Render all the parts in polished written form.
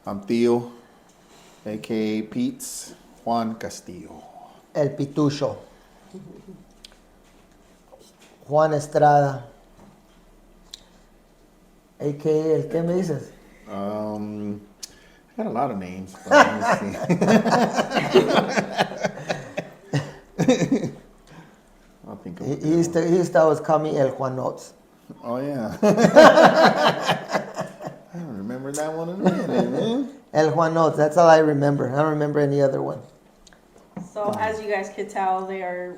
I'm Theo, a.k.a. Pete's Juan Castillo. El Pitucho. Juan Estrada. A.K.A. ¿El qué me dices? I got a lot of names. But let me see. I'll think of He used to always call me El Juan Notes. Oh, yeah. I don't remember that one in a minute, man. El Juan Notes, that's all I remember. I don't remember any other one. So as you guys could tell, they are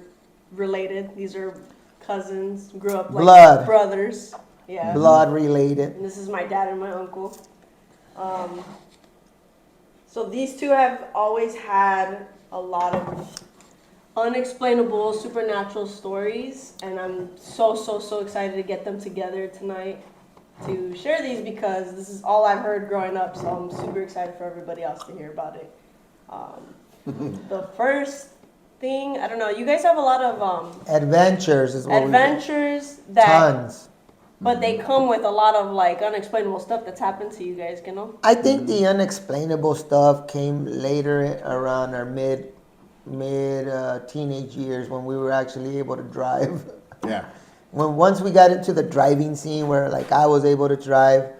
related. These are cousins, grew up like Blood. brothers. Yeah. Blood related. And this is my dad and my uncle. So these two have always had a lot of unexplainable supernatural stories, and I'm so excited to get them together tonight to share these because this is all I've heard growing up, so I'm super excited for everybody else to hear about it. The first thing, I don't know, you guys have a lot of Adventures is what adventures that Tons. but they come with a lot of like unexplainable stuff that's happened to you guys, you know? I think the unexplainable stuff came later around our mid teenage years when we were actually able to drive. Yeah. Once we got into the driving scene where like I was able to drive,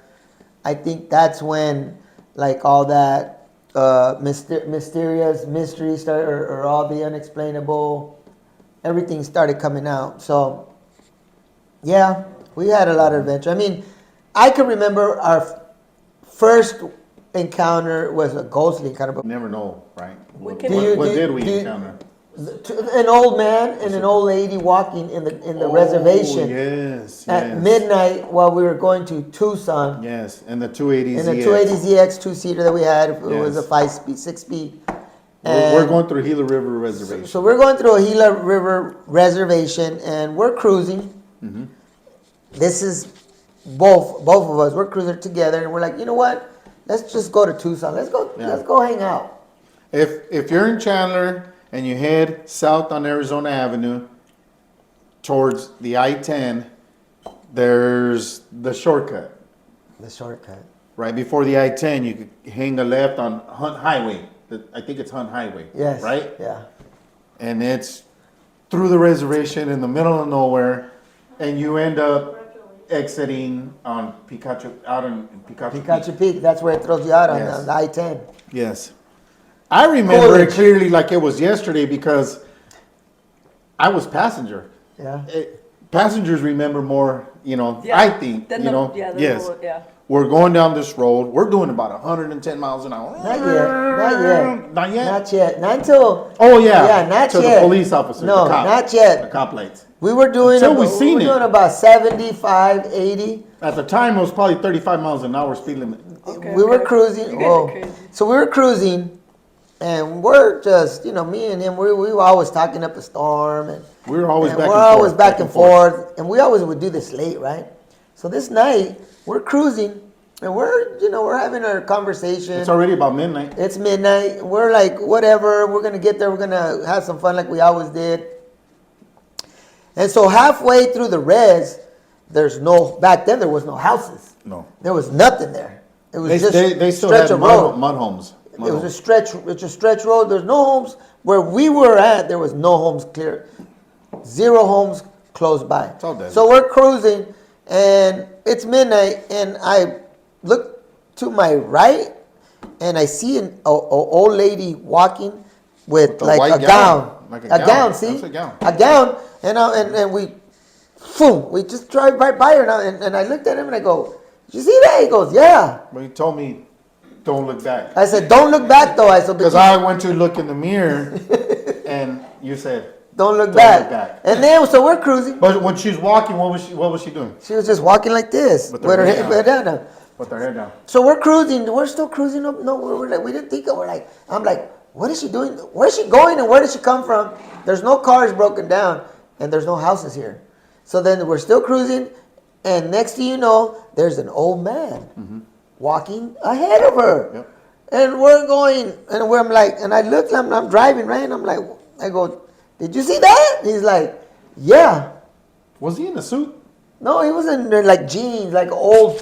I think that's when like all that mysterious mystery started, or all the unexplainable, everything started coming out. So yeah, we had a lot of adventure. I mean, I can remember our first encounter was a ghostly encounter. But Never know, right? What can- did we encounter? an old man and an old lady walking in the reservation Yes, at midnight while we were going to Tucson. Yes, and the 280 In the 280ZX two-seater that we had, it was a Yes. 5-speed, 6-speed. We're going through Gila River Reservation. So we're going through a Gila River reservation, and we're cruising. Mm-hmm. This is both of us. We're cruising together, and we're like, you know what? Let's just go to Tucson. Let's go hang out. If you're in Chandler and you head south on Arizona Avenue towards the I-10, there's the shortcut. The shortcut. Right before the I-10, you could hang a left on Hunt Highway. I think it's Hunt Highway. Yes. Right? Yeah. And it's through the reservation in the middle of nowhere, and you end up exiting on Picacho, out in Picacho. Picacho Peak. That's where it throws you out on Yes. the I-10. Yes. I remember it clearly like it was yesterday because I was passenger. Yeah. Passengers remember more, Yeah. I think, Then yes. yeah. We're going down this road. We're doing about 110 miles an hour. Not yet. Not yet? Not yet. Not until. Oh, yeah. Yeah, not to yet. the police officer. No, the cop, not yet. The cop lights. We were doing Until we seen it. doing about 75, 80. At the time, it was probably 35 miles an hour speed limit. Okay, We were okay. cruising. You guys are crazy. So we were cruising, and we're just, me and him, we were always talking up a storm, and We were always and back we're and always forth. back and forth, and we always would do this late, right? So this night we're cruising, and we're having our conversation. It's already about midnight. It's midnight. We're like, whatever. We're gonna get there. We're gonna have some fun like we always did. And so halfway through the res, back then there was no houses. No. There was nothing there. It was just They still stretch had of road. mud homes. It was a stretch. It's a stretch road. There's no homes where we were at. There was no homes clear. 0 homes close by. all dead. So we're cruising, and it's midnight, and I look to my right, and I see an old lady walking with a like white a gown. gown. Like a a gown. gown. See, That's a gown. A gown, and we just drive right by her now, and I looked at him and I go, "Did you see that?" He goes, "Yeah." But he told me, don't look back. I said, "Don't look back, though." I said, Because I went to look in the mirror, and you said, Don't look Don't back. look back. And then, so we're cruising. but when she was walking, what was she doing? She was just walking like this With with her her head head down. Now. With her hair down. So we're cruising. We're still cruising up. No, we're like, we didn't think of. I'm like, what is she doing? Where's she going and where did she come from? There's no cars broken down and there's no houses here. So then we're still cruising, and next thing you know, there's an old man walking ahead of her. Yep. And we're going, and I'm like, and I look, I'm driving, right? And I'm like, I go, did you see that? And he's like, yeah. Was he in a suit? No, he was in like jeans, like old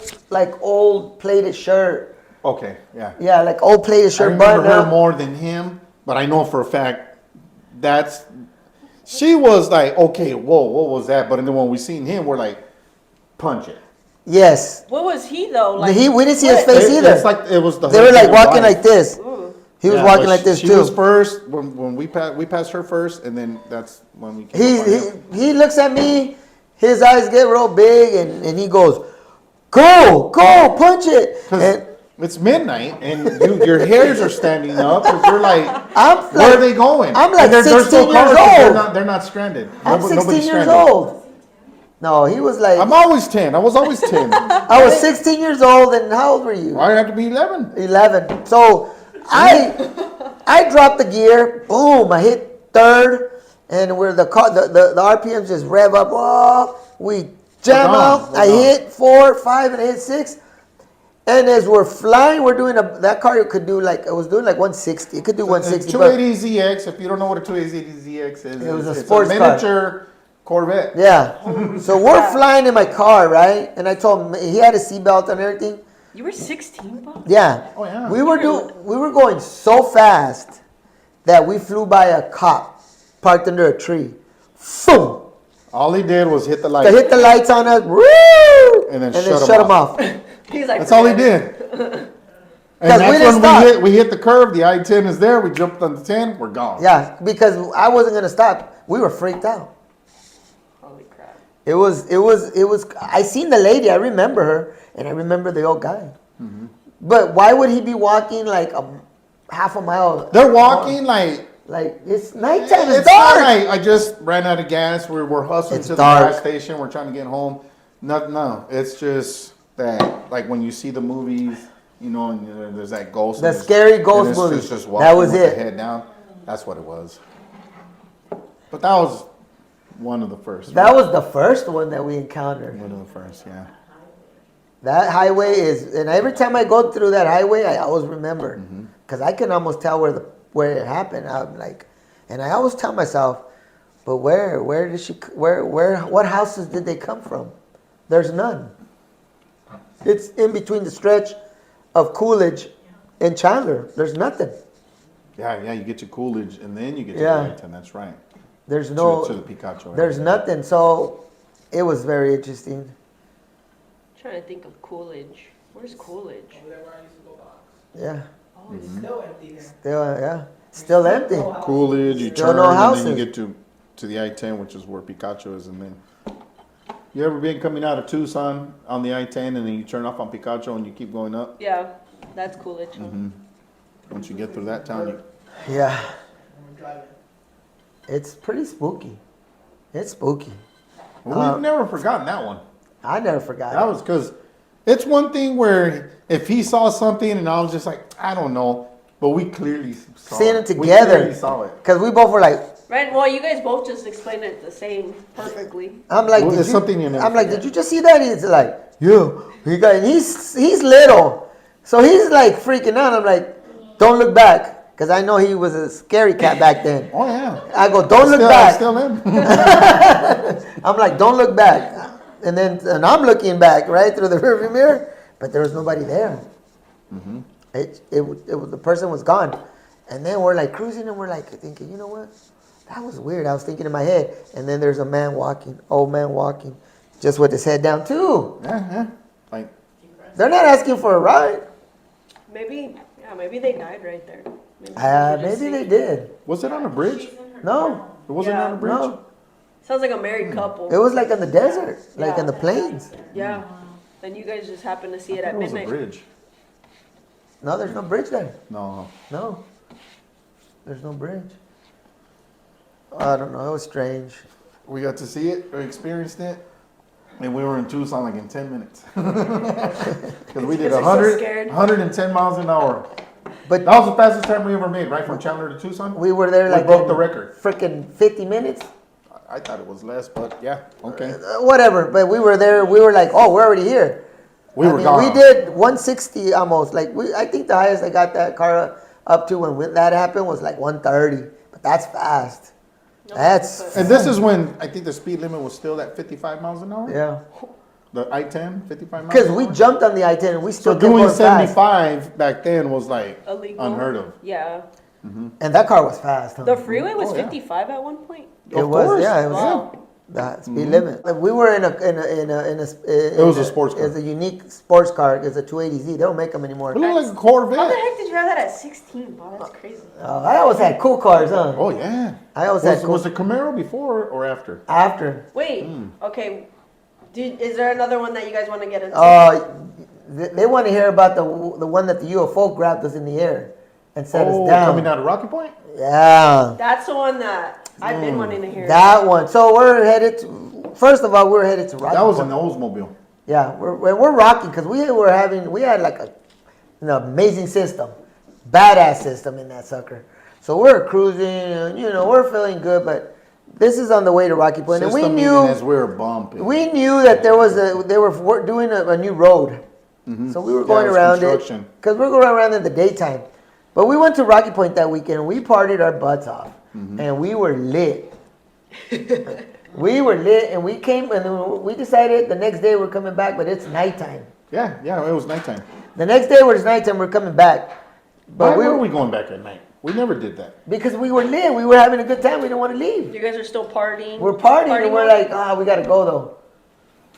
plated shirt. Okay, yeah. Yeah, like old player I shirt remember button her up. more than him, but I know for a fact she was like, okay, whoa, what was that? But then when we seen him, we're like, punch it. What was he though? Like We didn't see his what? face either. It's like it was the They were like husband and walking wife. like this. Ooh. He was Yeah, walking but like this she too. was first when we passed her first, and then that's when we came up on him. He looks at me, his eyes get real big, and he goes, go, punch it. Because And it's midnight and your hairs are standing up because you're like, I'm where like, are they going? I'm like And there's 16 no years cars 'cause old. They're not stranded. I'm Nobody's 16 years stranded. old. No, he was like, I'm always 10. I was always 10. I was 16 years old, and how old were you? I have to be 11. 11. So I dropped the gear. Boom! I hit third, and where the RPMs just rev up. Oh, we jam We're out. gone. I hit 4, 5, and I hit 6. And as we're flying, we're doing that car could do like, it was doing like 160. It could do 160. But 280ZX, if you don't know what a 280ZX is, It was a it's sports car. miniature Corvette. yeah. So we're flying in my car, right? And I told him he had a seatbelt and everything. You were 16, Bob? Yeah. Oh, yeah. We were going so fast that we flew by a cop parked under a tree. Boom! All he did was hit the light. They hit the lights on us, woo! And then shut shut 'em them off. He's like, That's all he did. And 'Cause we that's didn't when stop. we hit the curve. The I-10 is there. We jumped on the 10. We're gone. Yeah, because I wasn't gonna stop. We were freaked out. holy crap. It was. I seen the lady. I remember her, and I remember the old guy. Mm-hmm. But why would he be walking like half a mile? They're walking like it's nighttime. It's it's not dark. like I just ran out of gas. We're hustling It's to dark. the gas station. We're trying to get home. No. It's just that, like when you see the movies, you know, and there's that ghost. The and it's- scary ghost and it's movie. Just That walking was with it. The head down. That's what it was. But that was one of the first. That was the first one that we encountered. one of the first. Yeah. That highway is, and every time I go through that highway, I always remember, because I can almost tell where it happened. I'm like, and I always tell myself, but where what houses did they come from? There's none. It's in between the stretch of Coolidge and Chandler. There's nothing. Yeah. You get to Coolidge and then you get to Yeah. the I-10. That's right. There's no. to the Picacho. There's nothing. So it was very interesting. Trying to think of Coolidge. Where's Coolidge? Yeah. Oh, it's Still empty there. Still empty. Coolidge, you Still turn, no and then houses. you get to the I-10, which is where Picacho is, and then you ever been coming out of Tucson on the I-10, and then you turn off on Picacho and you keep going up? yeah, that's Coolidge. Once you get through that town, Yeah. We're driving. It's pretty spooky. It's spooky. we've never forgotten that one. I never forgot. That was because it's one thing where if he saw something and I was just like, I don't know, but we clearly saw Seeing it. it We together. clearly saw it. Because we both were like, Right? Well, you guys both just explained it the same perfectly. I'm like, Well, did it's you, something you never I'm like, forget. did you just see that? He's like, yeah. He's little, so he's like freaking out. I'm like, don't look back, because I know he was a scary cat back then. Oh, yeah. I go, don't look I back. still am. I'm like, don't look back. And I'm looking back right through the rearview mirror, but there was nobody there. The person was gone. And then we're like cruising and we're like thinking, you know what? That was weird. I was thinking in my head. And then there's a man walking, old man walking, just with his head down too. Yeah. Like, They're not asking for a ride. Maybe they died right there. Maybe they did. was it on a bridge? No, It wasn't Yeah. on a bridge? no. Sounds like a married couple. It was like in the desert, like in the plains. Yeah. And you guys just happened to see it at It was a midnight. bridge. No, there's no bridge there. No. No, there's no bridge. I don't know. It was strange. We got to see it or experienced it, and we were in Tucson like in 10 minutes. Because we did You guys are so 100, scared. 110 miles an hour. But That was the fastest time we ever made, right? From Chandler to Tucson? we were there We like broke the record. freaking 50 minutes. I thought it was less, but yeah, okay. Whatever. But we were there. We were like, oh, we're already here. We were gone. We did 160 almost. Like I think the highest I got that car up to when that happened was like 130. But that's fast. No, That's And this is when I think the speed limit was still at 55 miles an hour. yeah. The I-10, 55 miles Because an we hour? jumped on the I-10 and we still So kept doing going fast. 75 back then was like Illegal. unheard of. Yeah. And that car was fast. Huh? The freeway was Oh, yeah. 55 at one point. It Of was, course. yeah, it was Wow. the speed limit. Like we were in a It was a sports car. It's a unique sports car. It's a 280Z. They don't make them anymore. It looked like a How the Corvette. heck did you have that at 16, bro? That's crazy. I always had cool cars, huh? Oh yeah. I always had Was, cool. was the Camaro before or after? After. Wait. Okay. Is there another one that you guys want to get into? They want to hear about the one that the UFO grabbed us in the air and set us down. Coming out of Rocky Point? Yeah. That's the one that I've been wanting to hear. That one. So we're headed to, first of all, we're headed to Rocky That was Point. an Oldsmobile. Yeah, we're rocking because we had like an amazing system, badass system in that sucker. So we're cruising, and, we're feeling good. But this is on the way to Rocky Point, and System meaning as we were bumping. we knew that they were doing a new road. So we were going it was around it construction. because we're going around in the daytime. But we went to Rocky Point that weekend and we partied our butts off, and we were lit. We were lit, and we came and we decided the next day we're coming back, but it's nighttime. Yeah, it was nighttime. The next day when it's nighttime, we're coming back. Why But were we going back at night? We never did that. because we were lit, we were having a good time. We didn't want to leave. You guys are still partying. We're partying, and we're mode? like, we gotta go though.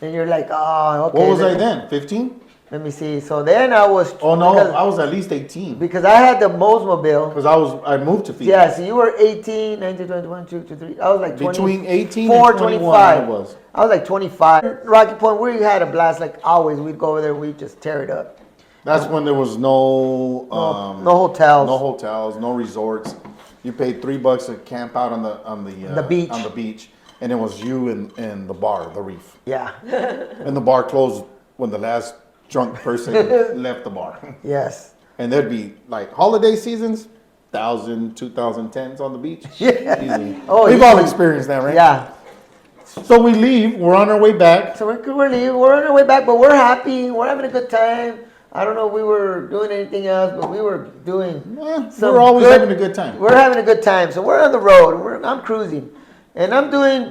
And you're like, okay. What was I then? 15? Let me see. So then I was. Oh no, because, I was at least 18. because I had the Mosmobile. Because I moved to Phoenix. Yeah, so you were 18, 19, 21, 22, 23. I was like 20, Between 18 4, and 21 25. I was. I was like 25. Rocky Point, we had a blast like always. We'd go over there, we'd just tear it up. That's when there was no No hotels. no hotels, no resorts. You paid $3 to camp out on the beach. on the beach, and it was you and the bar, the Reef. Yeah. And the bar closed when the last drunk person left the bar. Yes. And there'd be like holiday seasons, 1,000, 2,010s on the beach. Yeah. Easy. Oh, We've all easily. experienced that, right? Yeah. So we leave. We're on our way back. So we're leaving. We're on our way back, but we're happy. We're having a good time. I don't know if we were doing anything else, but we were doing. We're always having a good time. We're having a good time. So we're on the road. I'm cruising, and I'm doing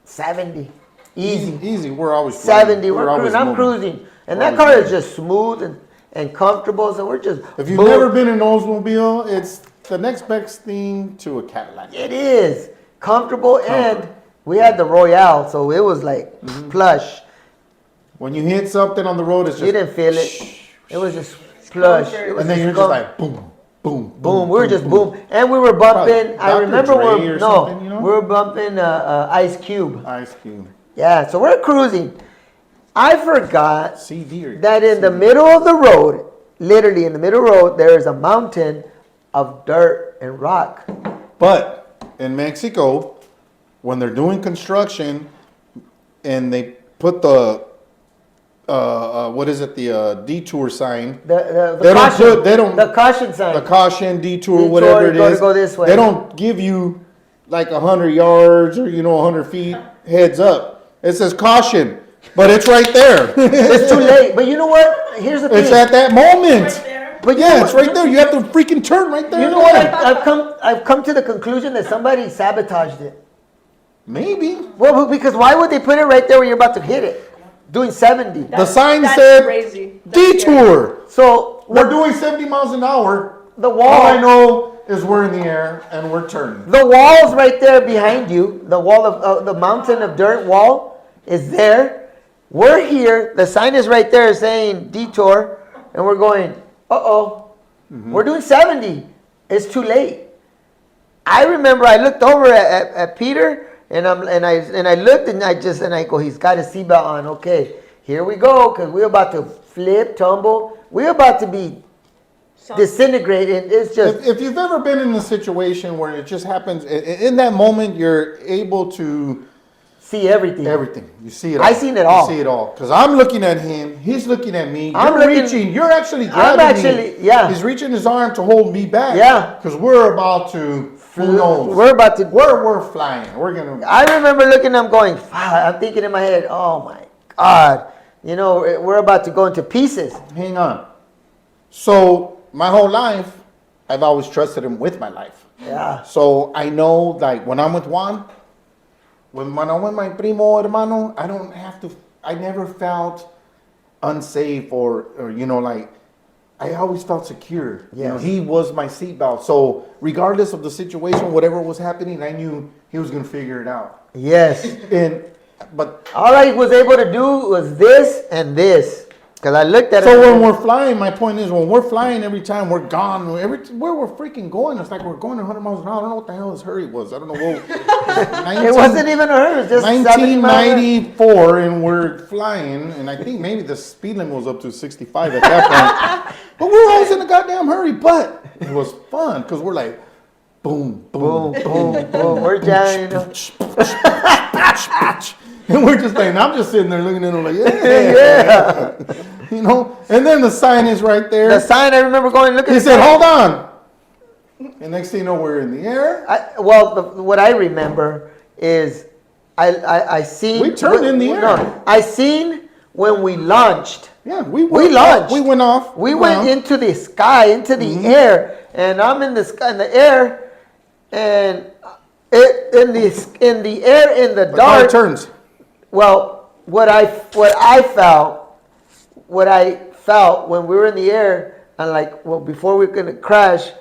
70. Easy. We're always 70. We're We're always cruising. I'm moving. cruising, and We're that always car is moving. just smooth and comfortable. So we're just. If you've boom. never been in an Oldsmobile, it's the next best thing to a Cadillac. It is comfortable, and Comfort. we had the Royale, so it was like plush. When you hit something on the road, it's just You didn't feel it. It was just plush. comfort. It was and then you're just like boom, boom, boom. We were just boom, and we were bumping. I Dr. remember Dre or something, you know? we were bumping Ice Cube. Ice Cube, Yeah, so we're cruising. I forgot CD or that in the middle of the road, literally in the middle of the road, there is a mountain of dirt and rock. But in Mexico, when they're doing construction, and they put the what is it? The detour sign. The They don't caution, put- they don't- the caution sign. The caution, detour, Detour, whatever it go to is. go this way. They don't give you like 100 yards or 100 feet heads up. It says caution, but it's right there. It's too late. But you know what? Here's the thing. It's at that moment. But you Yeah, know it's what? right there. You have to freaking turn right there. You know what? I've come to the conclusion that somebody sabotaged it. Maybe. Well, because why would they put it right there when you're about to hit it? Doing 70. The sign That's said crazy. That's detour. So We're doing 70 miles an hour. the All I wall, know is we're in the air and we're turning. the wall's right there behind you. The wall of the mountain of dirt wall is there. We're here. The sign is right there saying detour, and we're going. We're doing 70. It's too late. I remember I looked over at Peter. And I looked and I go, he's got his seatbelt on. Okay, here we go, because we're about to flip, tumble. We're about to be disintegrated. It's just If you've ever been in a situation where it just happens, in that moment, you're able to see everything. everything. You see it all. I seen it all. You see it all. Because I'm looking at him, he's looking at me. I'm You're looking- reaching, you're actually I'm grabbing me. actually- yeah. He's reaching his arm to hold me back. Yeah. Because we're about to, who knows? We're about to. We're flying. We're going to. I remember looking. I'm going. I'm thinking in my head. Oh my God! We're about to go into pieces. Hang on. So, my whole life, I've always trusted him with my life. Yeah. So, I know, like, when I'm with Juan, with my primo hermano, I never felt unsafe or like, I always felt secure. Yes. He was my seatbelt. So regardless of the situation, whatever was happening, I knew he was gonna figure it out. Yes. But All I was able to do was this and this. Because I looked at it. so when we're flying, my point is, when we're whying, every time we're gone, where we're freaking going, it's like we're going 100 miles an hour. I don't know what the hell his hurry was. I don't know what. It wasn't even her. It was just 70 miles. 1994, and we're flying, and I think maybe the speed limit was up to 65 at that point. But we were always in a goddamn hurry. But it was fun because we're like, boom, boom, Boom, boom, boom. We're jamming. And we're just like, I'm just sitting there looking at him like, Yeah. And then the sign is right there. The sign, I remember going, look at He the said, sign. hold on. And next thing you know, we're in the air. What I remember is I seen. We turned in the air. No, I seen when we launched. Yeah, We launched. We went off. We went into the sky, into the air, and I'm in the sky, in the air, and in the air, in the The car dark. turns. Well, what I felt when we were in the air, and before we're gonna crash,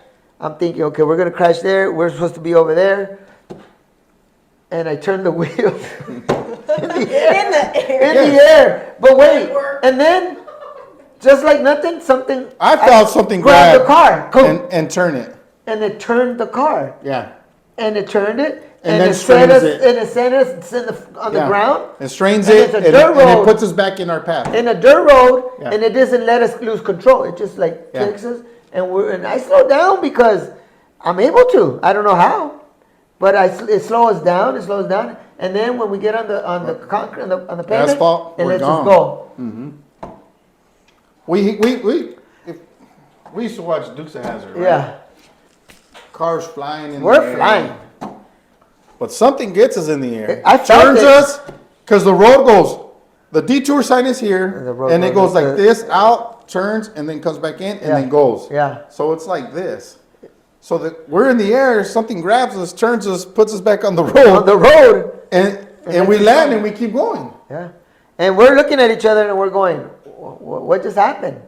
I'm thinking, okay, we're gonna crash there. We're supposed to be over there, and I turned the wheel in the air. In the air. In the air. But wait, and then just like nothing, something. I felt something grab grab the car, go, and turn it. and it turned the car, Yeah. and it turned it, And and then it set us, strains it. and it set us on the Yeah. ground. It strains And it, it's a and dirt it road. puts us back in our path. In a dirt road, Yeah. and it doesn't let us lose control. It just Yeah. takes us, and I slow down because I'm able to. I don't know how, but it slows us down. It slows down, and then when we get on the concrete on the pavement, Asphalt, it we're lets gone. us go. We used to watch Dukes of Hazzard, right? Yeah, Cars flying in the we're air. flying. But something gets us in the air. I felt Turns it. us, because the road goes, the detour sign is here, And the road and it goes goes like like this, out, turns, and then comes back in, and Yeah. then goes. Yeah. So it's like this. So that we're in the air, something grabs us, turns us, puts us back on the road, On the road, and we land and we keep going. yeah, and we're looking at each other and we're going, what just happened?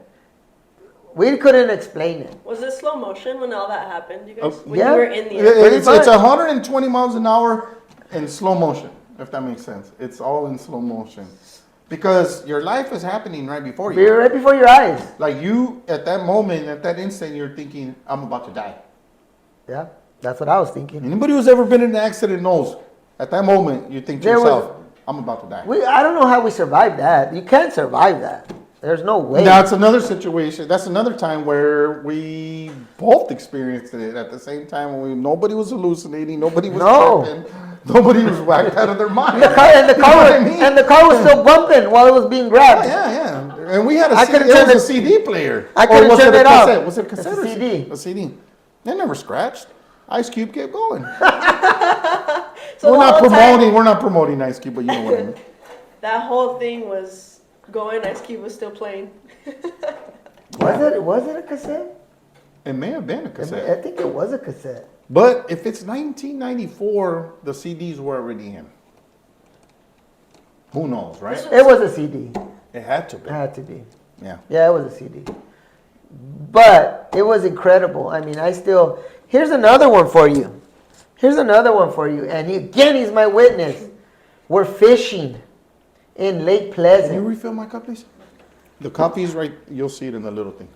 We couldn't explain it. Was it slow motion when all that happened, you guys? When yeah. you were in the air? Pretty It's much. 120 miles an hour in slow motion, if that makes sense. It's all in slow motion. Because your life is happening right before you. We're right before your eyes. Like you, at that moment, at that instant, you're thinking, I'm about to die. Yeah, that's what I was thinking. Anybody who's ever been in an accident knows, at that moment, you think to There was- yourself, I'm about to die. I don't know how we survived that. You can't survive that. There's no way. That's another situation. That's another time where we both experienced it at the same time. When nobody was hallucinating, nobody was tripping, nobody was whacked out of their mind. The car, and the You know car, what was, I mean? and the car was still bumping while it was being grabbed. Yeah. And we had I a CD, couldn't it turn was a the- CD player. I Or couldn't was turn it a it off. cassette? Was it a It's a cassette or CD. A CD. They never scratched. Ice Cube kept going. So We're the not whole time, promoting. We're not promoting Ice Cube, but you know what I mean. that whole thing was going. Ice Cube was still playing. Was it a cassette? It may have been a I cassette. think it was a cassette. But if it's 1994, the CDs were already in. Who knows, right? It was a CD. It had to be. It had to be. Yeah. Yeah, it was a CD. But it was incredible. I mean, here's another one for you. And he's my witness. We're fishing in Lake Can you Pleasant. refill my cup, please? The coffee is right. You'll see it in the little thing.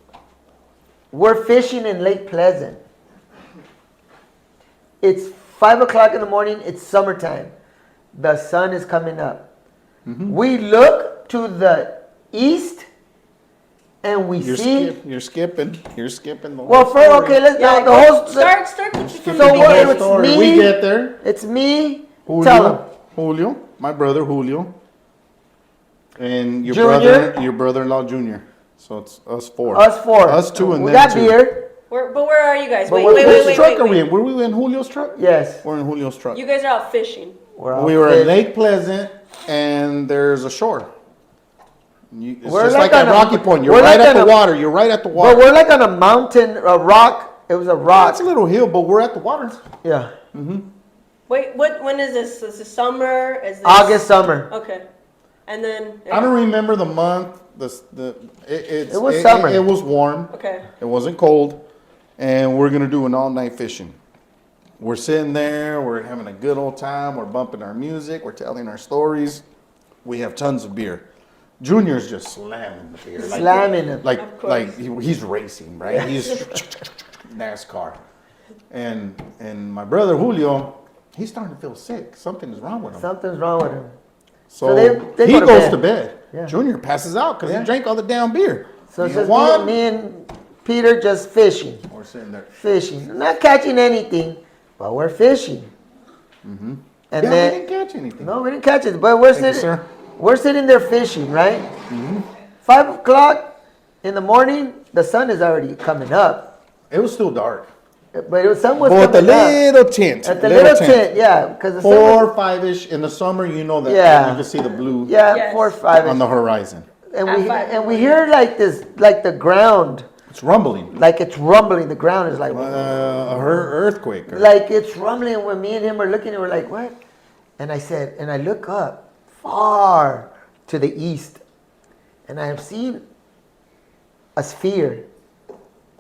We're fishing in Lake Pleasant. It's 5 o'clock in the morning. It's summertime. The sun is coming up. We look to the east and we see. You're skipping. You're skipping the whole Well, story. let's Yeah, the whole. start from Skipping the So the what- beginning. whole it's story. me- We get there. It's me. Julio, Tell him. Julio, my brother Julio, and your Junior. brother-in-law Junior. So it's us four. Us four. Us two, and we them got two. beer. But where are you guys? But Wait, Which truck are wait. we in? Were we in Julio's truck? Yes. We're in Julio's truck. You guys are out fishing. We were at Lake Pleasant, and there's a shore. It's We're just like like at on a- Rocky Point. You're we're right like at on the a- water. You're right at the But water. we're like on a mountain, a rock. It was a rock. It's a little hill, but we're at the water. Yeah. Wait, when is this? Is this summer? Is this August, summer. Okay, and then I don't remember the month. It was summer. It was warm. Okay. It wasn't cold, and we're gonna do an all-night fishing. We're sitting there. We're having a good old time. We're bumping our music. We're telling our stories. We have tons of beer. Junior's just slamming the beer. Slamming them. Of course. He's racing, right? He's NASCAR. And my brother Julio, he's starting to feel sick. Something is wrong with him. Something's wrong with him. So, So they he go to goes bed. to bed. Yeah. Junior passes out because Yeah. he drank all the damn beer. So it's Me and just Juan, me and Peter just fishing. we're sitting there. Fishing. Not catching anything, but we're fishing. Mm-hmm. And Yeah, then we didn't catch anything. no, we didn't catch it, but we're Thank you, sitting. sir. We're sitting there fishing, right? Mm-hmm. 5 o'clock in the morning, the sun is already coming up, It was still dark. but the sun was But with the coming up. little tint. At the little tent, yeah, because the sun 4 was, or 5-ish in the summer, you know that Yeah. you can see the blue yeah, Yes. 4 or 5, on the horizon. and At we 5 in the we hear like this, like the ground, It's rumbling. like it's rumbling. The ground is like, Earthquake. like it's rumbling. And when me and him are looking, and we're like, what? And I said, and I look up far to the east, and I have seen a sphere.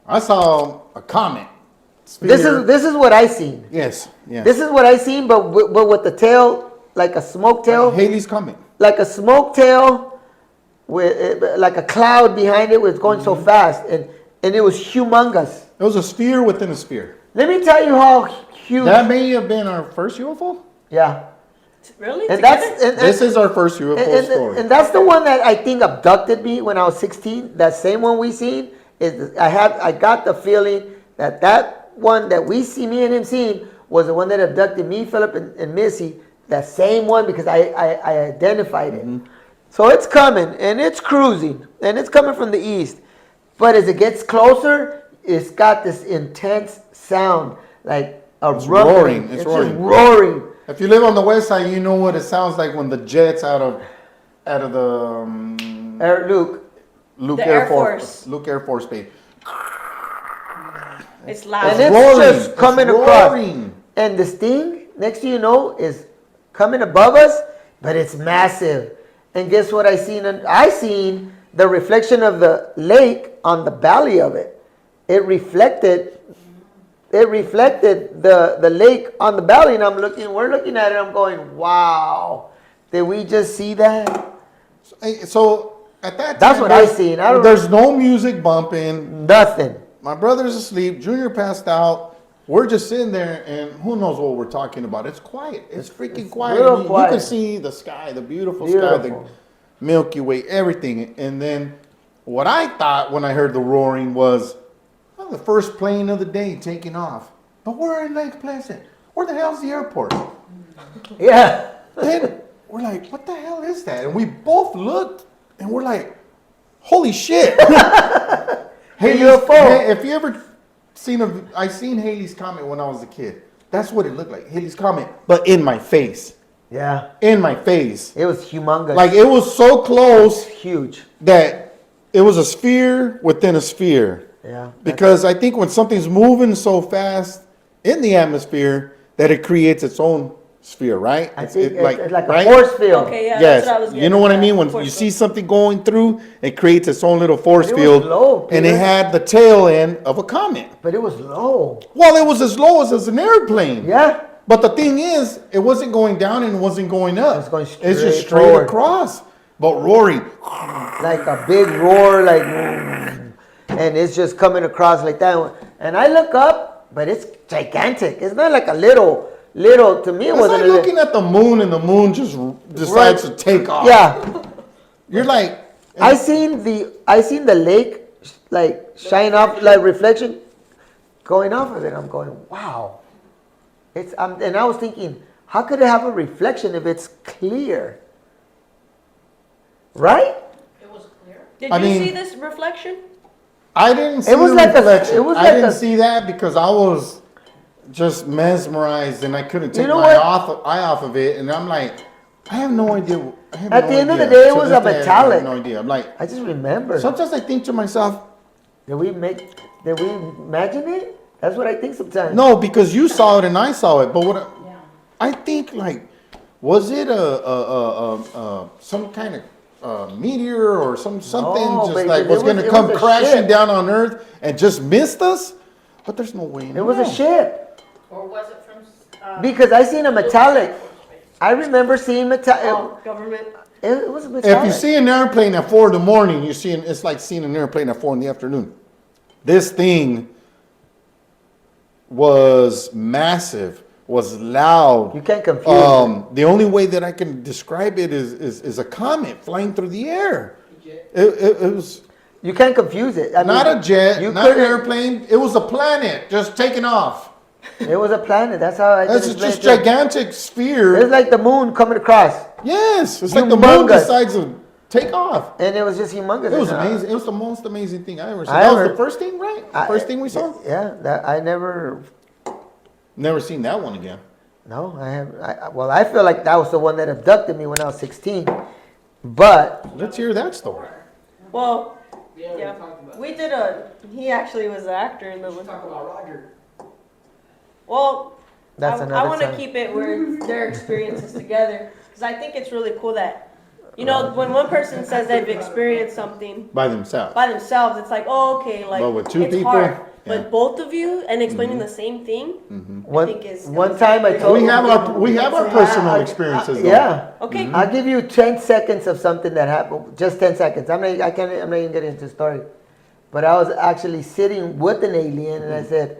I saw a comet. Sphere. This is what I seen. Yes. Yes. This is what I seen, but with the tail like a smoke tail, Haley's comet. like a smoke tail, with like a cloud behind it was going so fast, and it was humongous. It was a sphere within a sphere. Let me tell you how huge. That may have been our first UFO. Yeah, Really? and Together? that's and, This is our first UFO story. and that's the one that I think abducted me when I was 16. That same one we seen is I got the feeling that one that we see, me and him seeing, was the one that abducted me, Philip, and Missy. That same one, because I identified it. Mm-hmm. So it's coming and it's cruising and it's coming from the east, but as it gets closer, it's got this intense sound like a It's rumbling. roaring. It's Just roaring. roaring. If you live on the west side, you know what it sounds like when the jets out of the Luke. The Air Force. Luke Air Force Base. It's loud. And it's roaring. just coming It's across. roaring. And this thing, next to you know, is coming above us, but it's massive. And guess what I seen? I seen the reflection of the lake on the belly of it. It reflected the lake on the belly, and we're looking at it, I'm going, wow. Did we just see that? So at that time, That's what I seen. I don't there's no music bumping. Nothing. My brother's asleep. Junior passed out. We're just sitting there, and who knows what we're talking about. It's quiet. It's freaking quiet. real You quiet. can see the sky, the beautiful sky, the Beautiful. Milky Way, everything. And then what I thought when I heard the roaring was, the first plane of the day taking off. But we're in Lake Pleasant. Where the hell's the airport? Yeah. Then we're like, what the hell is that? And we both looked, and we're like, holy shit. UFO. If you ever I seen Haley's Comet when I was a kid. That's what it looked like, Haley's Comet, but in my face. Yeah. In my face. It was humongous. Like it was so close huge. that it was a sphere within a sphere. Yeah. Because I think when something's moving so fast in the atmosphere that it creates its own sphere, right? I think it's like right? a force field. Okay, yeah, Yes, that's what I was you know what I mean? When Force you field. see something going through, it creates its own little force It was field. low, and it Peter. had the tail end of a comet. But it was low. Well, it was as low as an airplane. Yeah. But the thing is, it wasn't going down and it wasn't going up. It's going It's just straight straight forward. across. But roaring. Like a big roar, like, and it's just coming across like that. And I look up, but it's gigantic. It's not like a little. To me, it It's wasn't like looking at the moon and the moon just decides to take off. Yeah. You're like, I seen the lake like shine off, like reflection going off of it. I'm going, wow. And I was thinking, how could it have a reflection if it's clear? Right? Did I you mean- see this reflection? I didn't see It was the like a- reflection. it was I like didn't a- see that because I was just mesmerized and I couldn't take You know my what? eye off of it. And I'm like, I have no idea. I have At no the end of the idea. day, it To was this a day, I have metallic. no idea. I'm like, I just remember. sometimes I think to myself, Did we imagine it? That's what I think sometimes. no, because you saw it and I saw it. But I think like, was it some kind of meteor or something No, just but like it was was- going to it come was a crashing ship. down on Earth and just missed us? But there's no way. It was a ship. Or was it from? Because I seen a metallic. I remember seeing metallic. Oh, government. It was a metallic. If you see an airplane at 4 in the morning, you're seeing it's like seeing an airplane at 4 in the afternoon. This thing was massive, was loud. You can't confuse it. The only way that I can describe it is a comet flying through the air. It was You can't confuse it. I not mean, a jet, you not an couldn't- airplane. It was a planet just taking off. It was a planet. That's how I. That's can just explain it. gigantic sphere. It's like the moon coming across, Yes, it's like the moon Humongous. decides to take off. and it was just humongous. It was And, amazing. It was the most amazing thing I ever seen. I That was heard- the first thing, right? First thing we saw. Yeah, that I never. Never seen that one again. No, I have. Well, I feel like that was the one that abducted me when I was 16. But Let's hear that story. Well, Yeah, yeah, we talked about we did a. He actually was the actor in the one. talk about Roger. Well, That's I another want to time. keep it where their experiences together because I think it's really cool that, you know, when one person says they've experienced something By themselves. by themselves, it's like, oh, okay, like But with two it's people, hard. yeah. But both of you and explaining the same thing, I think is one time I told We have our personal experiences. Though. yeah. okay. I'll give you 10 seconds of something that happened. Just 10 seconds. I'm not even getting into the story. But I was actually sitting with an alien, and I said,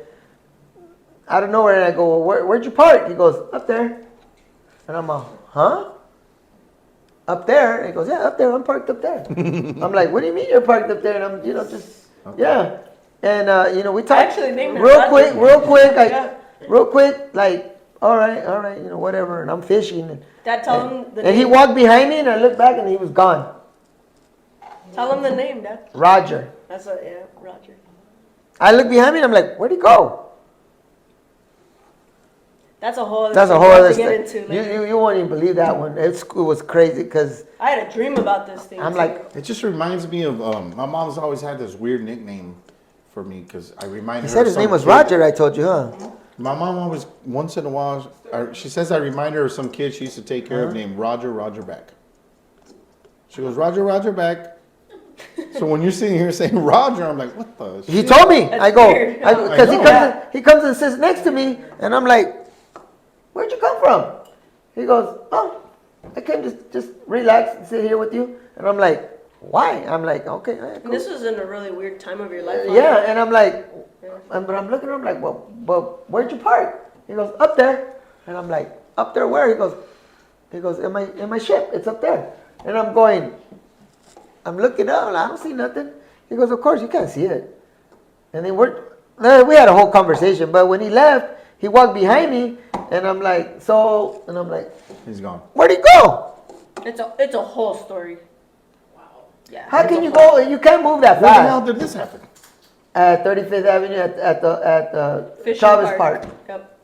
out of nowhere, and I go, well, where'd you park? He goes, up there. And I'm like, huh? Up there? And he goes, yeah, up there. I'm parked up there. I'm like, what do you mean you're parked up there? And I'm, just, yeah. And, we talked actually named it real Roger. quick, Yeah. real quick, like, all right, whatever. And I'm fishing. Dad, tell him the And he name. walked behind me, and I looked back, and he was gone. Tell him the name, Dad. Roger. That's Roger. I looked behind me, and I'm like, where'd he go? That's a whole other That's a thing whole we'll have other to get thing. into later. You won't even believe that one. It was crazy because I had a dream about this thing. I'm too. like, It just reminds me of my mom's always had this weird nickname for me because I remind he her. said of his some name was kid. Roger. I told you, huh? My mom always, once in a while, she says I remind her of some kid she used to take care of named Roger Back. She goes, Roger Back. So when you're sitting here saying Roger, I'm like, what the He shit? told me. That's I go weird. because I know. he comes and sits next to me, and I'm like, where'd you come from? He goes, oh, I came to just relax and sit here with you. And I'm like, why? I'm like, okay. And this was in a really weird time of your life. huh? Yeah, and I'm like, but I'm looking at him like, well, where'd you park? He goes, up there. And I'm like, up there where? He goes, in my ship. It's up there. And I'm going, I'm looking up. I don't see nothing. He goes, of course, you can't see it. And then we had a whole conversation. But when he left, he walked behind me, and I'm like, and I'm like, He's gone. where'd he go? It's a whole story. Wow. Yeah. How can you go? You can't move that Where the hell fast. did this happen? At 35th Avenue at the Fishing Chavez Park. Yep.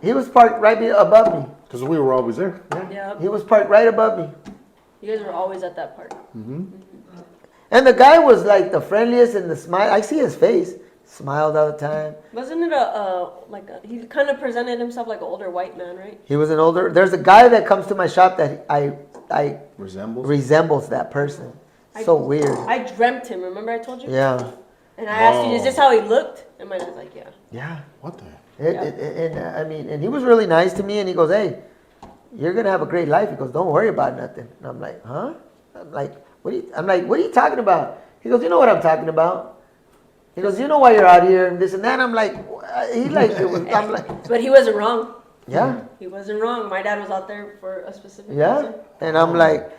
He was parked right above me. Because we were always there. Yep. He was parked right above me. You guys were always at that park. And the guy was like the friendliest and the smile. I see his face. Smiled all the time. Wasn't it he kind of presented himself like an older white man, right? He was an older. There's a guy that comes to my shop that I Resembles? that person. So weird. I dreamt him. Remember I told you? Yeah. And I asked you, is this how he looked? And my dad's like, yeah. Yeah. What the? And he was really nice to me. And he goes, "Hey, you're gonna have a great life." He goes, "Don't worry about nothing." And I'm like, "Huh?" I'm like, "What are you talking about?" He goes, "You know what I'm talking about." He goes, "You know why you're out here and this and that." I'm like, I'm like, But he wasn't wrong. yeah, He wasn't wrong. My dad was out there for a specific yeah. reason. And I'm like,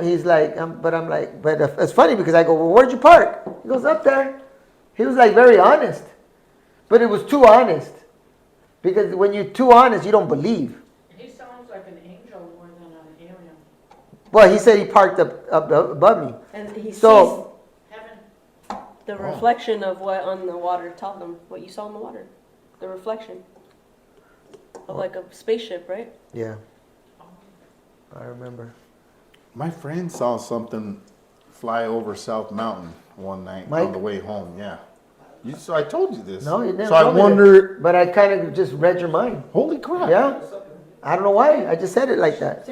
he's like, but I'm like, but it's funny because I go, "Well, where'd you park?" He goes, "Up there." He was like very honest, but it was too honest because when you're too honest, you don't believe. He sounds like an angel more than an alien. Well, he said he parked up above me. And he So- Heaven. sees the reflection of what on the water. Tell them what you saw in the water. The reflection of like a spaceship, right? Yeah, I remember. My friend saw something fly over South Mountain one night Mike? on the way home. Yeah. So I told you this. No, you didn't. So I tell me that. wonder. But I kind of just read your mind. Holy crap! Yeah. I don't know why. I just said it like that.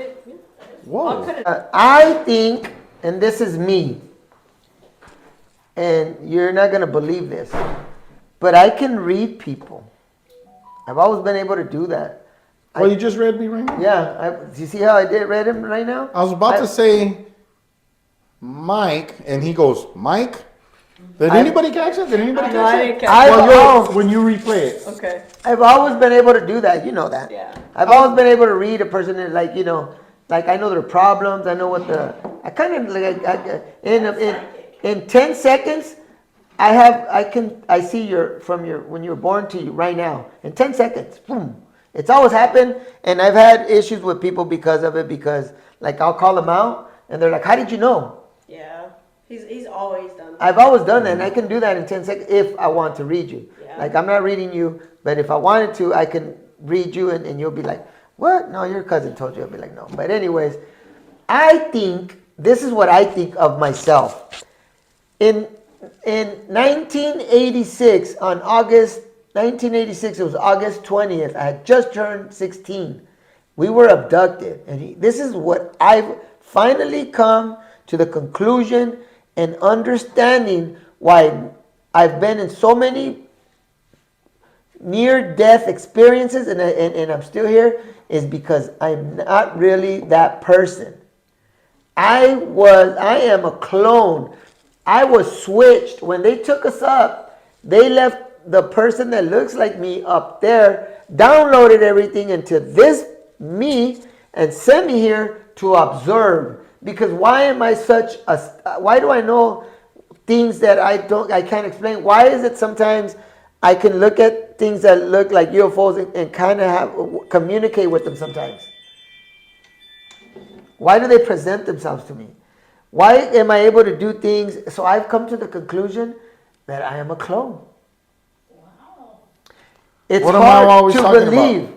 Whoa. I think, and this is me, and you're not going to believe this, but I can read people. I've always been able to do that. Well, you just read me right now. Yeah. Do you see how I read him right now? I was about to say Mike, and he goes, Mike? Did anybody catch that? Did anybody No, I catch didn't that? catch I've, When you replay it. Okay. I've always been able to do that. You know that. Yeah. I've always been able to read a person and like, you know, like I know their problems. I know what I kind of like, in 10 seconds, I see when you were born to you right now. In 10 seconds, boom. It's always happened. And I've had issues with people because of it, because like I'll call them out and they're like, how did you know? Yeah. He's always done that. I've always done that, and I can do that in 10 seconds if I want to read you. Yeah. Like, I'm not reading you, but if I wanted to, I can read you, and you'll be like, what? No, your cousin told you. I'll be like, no. But anyways, I think, this is what I think of myself. In 1986, on August 1986, it was August 20th, I had just turned 16. We were abducted, and this is what I've finally come to the conclusion and understanding why I've been in so many near-death experiences and I'm still here, is because I'm not really that person. I am a clone. I was switched. When they took us up, they left the person that looks like me up there, downloaded everything into this me, and sent me here to observe. Because why do I know things that I can't explain? Why is it sometimes I can look at things that look like UFOs and kind of communicate with them sometimes? Why do they present themselves to me? Why am I able to do things? So I've come to the conclusion that I am a clone. Wow. It's What am I hard always to talking about? believe.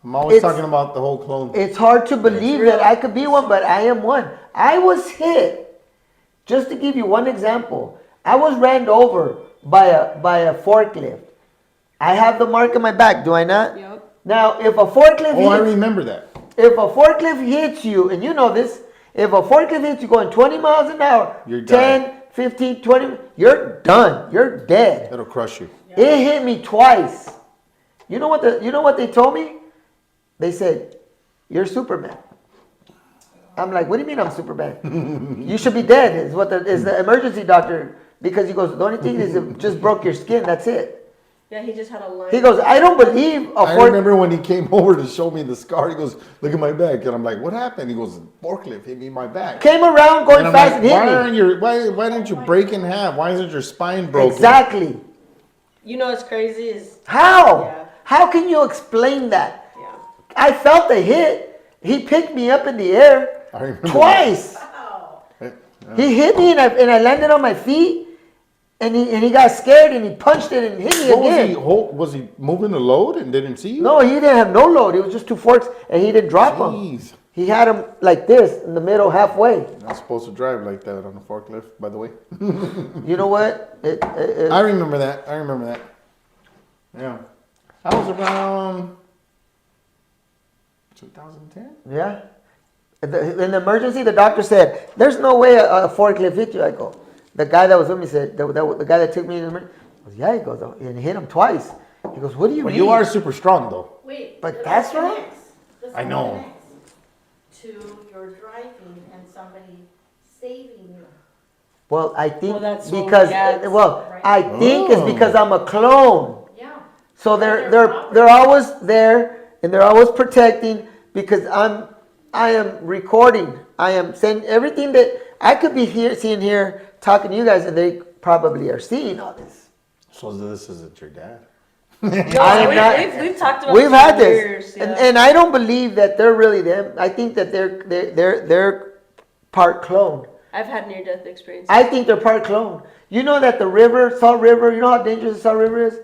I'm always It's- talking about the whole clone. It's hard to believe that I could be one, but I am one. I was hit. Just to give you one example, I was ran over by a forklift. I have the mark on my back, do I not? Yep. Now, if a forklift Oh, I hits, remember that. if a forklift hits you, and you know this, if a forklift hits you going 20 miles an hour, You're 10, 15, 20, you're done. You're dead. It'll crush you. It hit me twice. You know what they told me? They said, "You're Superman." I'm like, "What do you mean I'm Superman? You should be dead." Is what is the emergency doctor, because he goes, "The only thing is it just broke your skin. That's it." Yeah, he just had a line. He goes, "I don't believe a I fork." remember when he came over to show me the scar. He goes, "Look at my back," and I'm like, "What happened?" He goes, "Forklift hit me in my back." Came around going And I'm fast like, and why hit aren't me. you? Why didn't you break in half? Why isn't your spine broken? Exactly. You know what's crazy is How? Yeah. How can you explain that? yeah. I felt the hit. He picked me up in the air I remember twice. Wow. that. He hit me and I landed on my feet, and he got scared and he punched it and hit me What was again. he? Was he moving the load and didn't see you? No, he didn't have no load. It was just two forks, and he didn't drop them. Jeez. He had them like this in the middle, halfway. You're not supposed to drive like that on a forklift, by the way. You know what? I remember that. Yeah. I was around 2010. Yeah. In the emergency, the doctor said, "There's no way a forklift hit you." I go. The guy that was with me said, the guy that took me in the emergency, goes, "Yeah," he goes, "Oh," and he hit him twice. He goes, "What do you But mean?" you are super strong, though. Wait. But this that's wrong. connects. This I know. connects to your driving and somebody saving you. Well, I think Well, that's what because my dad's- I think it's because I'm a clone. Yeah. So They're they're always there and they're always protecting, because I am recording. I am saying everything that I could be seeing here, talking to you guys, and they probably are seeing all this. So this isn't your dad. No, I am not- we've talked about We've this for had this, years, yeah. and I don't believe that they're really them. I think that they're part clone. I've had near-death experiences. I think they're part clone. You know that the river, Salt River, you know how dangerous the Salt River is?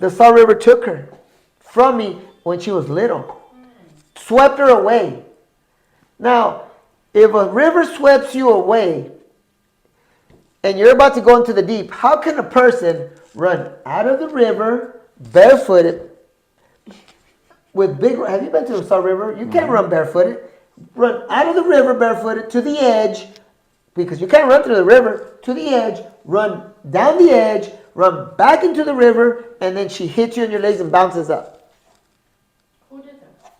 The Salt River took her from me when she was little. Swept her away. Now, if a river sweeps you away, and you're about to go into the deep, how can a person run out of the river barefooted with big? Have you been to the Salt River? You can't run barefooted. Run out of the river barefooted to the edge, because you can't run through the river, to the edge, run down the edge, run back into the river, and then she hits you in your legs and bounces up. Who did that?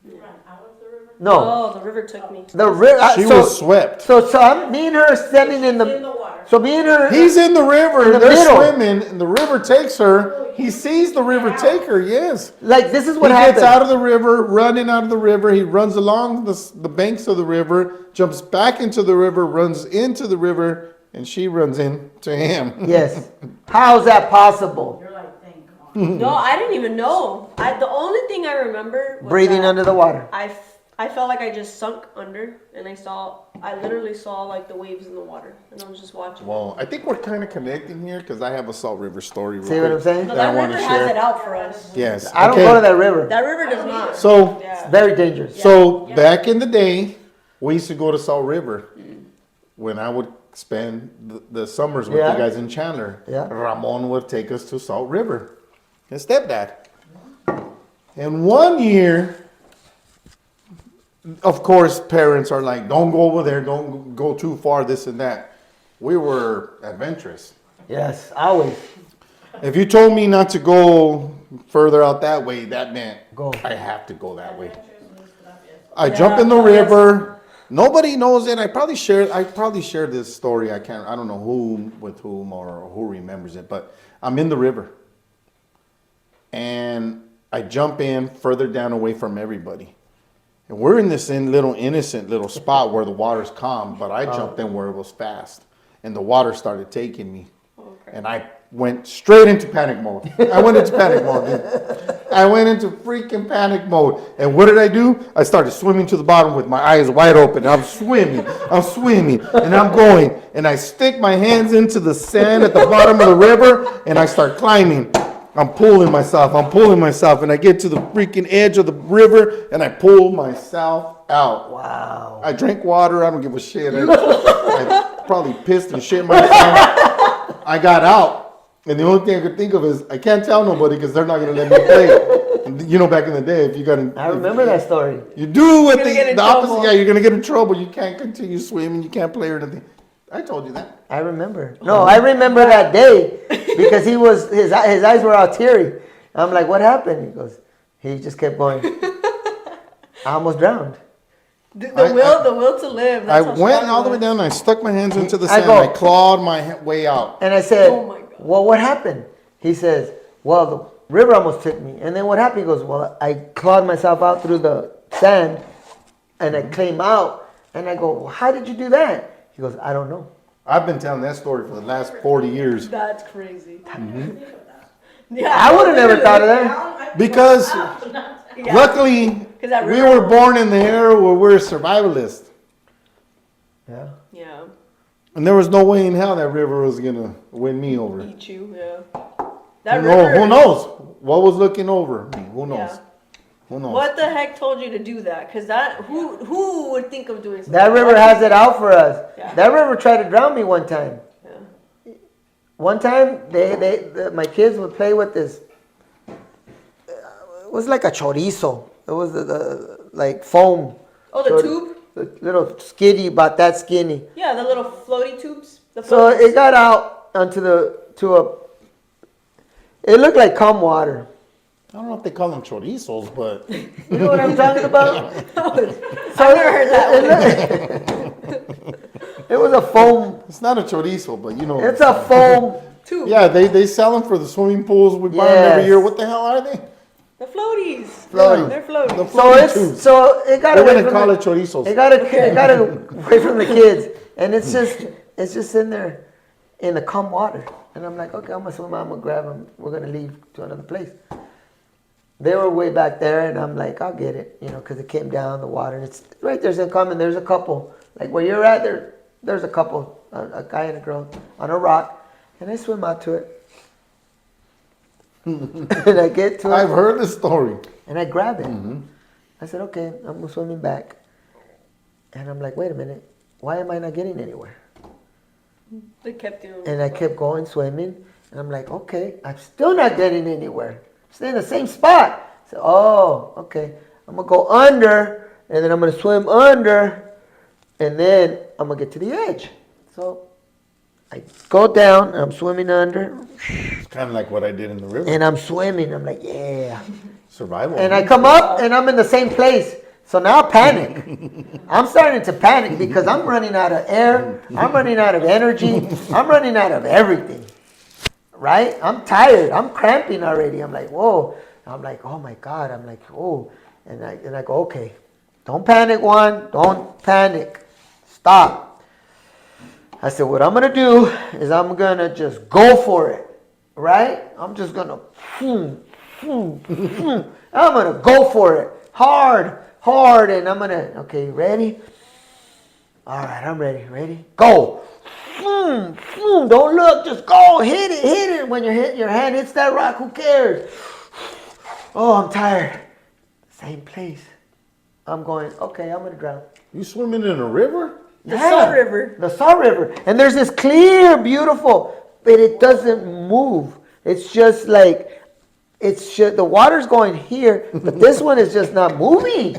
You ran out of the river? No, Oh, the river took me. the river. She was swept. So me and her standing in In the the. water. So me and her. He's in the river. In the They're middle. swimming, and the river takes her. He sees the river take her. Yes. Like, this is He what happened. gets out of the river, running out of the river. He runs along the banks of the river, jumps back into the river, runs into the river, and she runs into him. Yes. How's that possible? You're like, thank God. No, I didn't even know. The only thing I remember was Breathing that under the water. I felt like I just sunk under, and I literally saw like the waves in the water, and I was just watching. Well, I think we're kind of connecting here because I have a Salt River story. real See what I'm quick saying? No, that I that want river to has share. it out for us. Yes. I don't okay. go to that river. That river does not. So, Yeah. Very dangerous. so back in the day, we used to go to Salt River when I would spend the summers with Yeah. you guys in Chandler. Yeah. Ramon would take us to Salt River, his stepdad. And one year, of course, parents are like, don't go over there, don't go too far, this and that. We were adventurous. Yes, always. If you told me not to go further out that way, that meant Go. I have to go that way. I jump in the river. Nobody knows it. I probably shared this story. I don't know whom with whom or who remembers it, but I'm in the river. And I jump in further down away from everybody. And we're in this little innocent little spot where the water's calm, but I jumped in where it was fast. And the water started taking me. And I went straight into panic mode. I went into panic mode, dude. I went into freaking panic mode. And what did I do? I started swimming to the bottom with my eyes wide open. I'm swimming, and I'm going. And I stick my hands into the sand at the bottom of the river, and I start climbing. I'm pulling myself, and I get to the freaking edge of the river, and I pull myself out. Wow. I drank water. I don't give a shit. I probably pissed and shit myself. I got out, and the only thing I could think of is I can't tell nobody because they're not going to let me play. You know, back in the day, if you got I remember that story. you do what You're gonna get in the opposite. trouble. Yeah, you're going to get in trouble. You can't continue swimming. You can't play or anything. I told you that. I remember. No, I remember that day because his eyes were all teary. I'm like, what happened? He goes, he just kept going. I almost drowned. The will to live. I That's how went strong all the it way was. down, and I stuck my hands into the I sand. go- I clawed my way out. And I said, Oh my God. well, what happened? He says, well, the river almost took me. And then what happened? He goes, well, I clawed myself out through the sand and I came out. And I go, well, how did you do that? He goes, I don't know. I've been telling that story for the last 40 years. That's crazy. Mm-hmm. Yeah, I would have never thought of that. Because Yeah. luckily, that we river- were born in the era where we're survivalists. Yeah. Yeah. And there was no way in hell that river was going to win me over. Eat you. Yeah. That Who knows? What was looking over me? Who knows? Yeah. Who knows? What the heck told you to do that? Because who would think of doing something? That river like has it out for us. Yeah. That river tried to drown me one time. Yeah. One time, my kids would play with this. It was like a chorizo. It was the like foam. Oh, the tube? The little skinny, about that skinny. Yeah, the little floaty tubes. The So floaties. it got out to a. It looked like cum water. I don't know if they call them chorizos, but You know what I'm talking about? I've never heard that one. It was a foam. it's not a chorizo, but you know. It's a foam. Tube. Yeah, they sell them for the swimming pools. We buy them every Yes. year. What the hell are they? The floaties. Floaties. They're floaties. The So floating tubes. it got We're away gonna from call the, it chorizos. it got away from the kids, and it's just in there in the calm water. And I'm like, okay, I'm gonna swim. I'm gonna grab them. We're gonna leave to another place. They were way back there, and I'm like, I'll get it, because it came down the water, and it's right there's in common. There's a couple, like where you're at. There's a couple, a guy and a girl on a rock, and I swim out to it, and I get to it. I've heard the story. And I grab it. I said, okay, I'm swimming back. And I'm like, wait a minute, why am I not getting anywhere? They kept you. And I kept going swimming. And I'm like, okay, I'm still not getting anywhere. Stay in the same spot. So, oh, okay. I'm going to go under, and then I'm going to swim under, and then I'm going to get to the edge. So I go down, and I'm swimming under, It's kind of like what I did in the river. and I'm swimming. I'm like, yeah. Survival. And I come up, and I'm in the same place. So now I panic. I'm starting to panic because I'm running out of air. I'm running out of energy. I'm running out of everything. Right? I'm tired. I'm cramping already. I'm like, whoa. I'm like, oh my God. I'm like, oh. And I go, okay. Don't panic, Juan. Don't panic. Stop. I said, what I'm going to do is I'm going to just go for it. Right? I'm just going to, I'm going to go for it. Hard. And I'm going to, okay, ready? All right, I'm ready. Ready? Go. Don't look, just go, hit it. When your hand hits that rock, who cares? Oh, I'm tired. Same place. I'm going, okay, I'm gonna drown. You swimming in a river? The Salt River. The Salt River. And there's this clear, beautiful, but it doesn't move. It's just like, the water's going here, but this one is just not moving.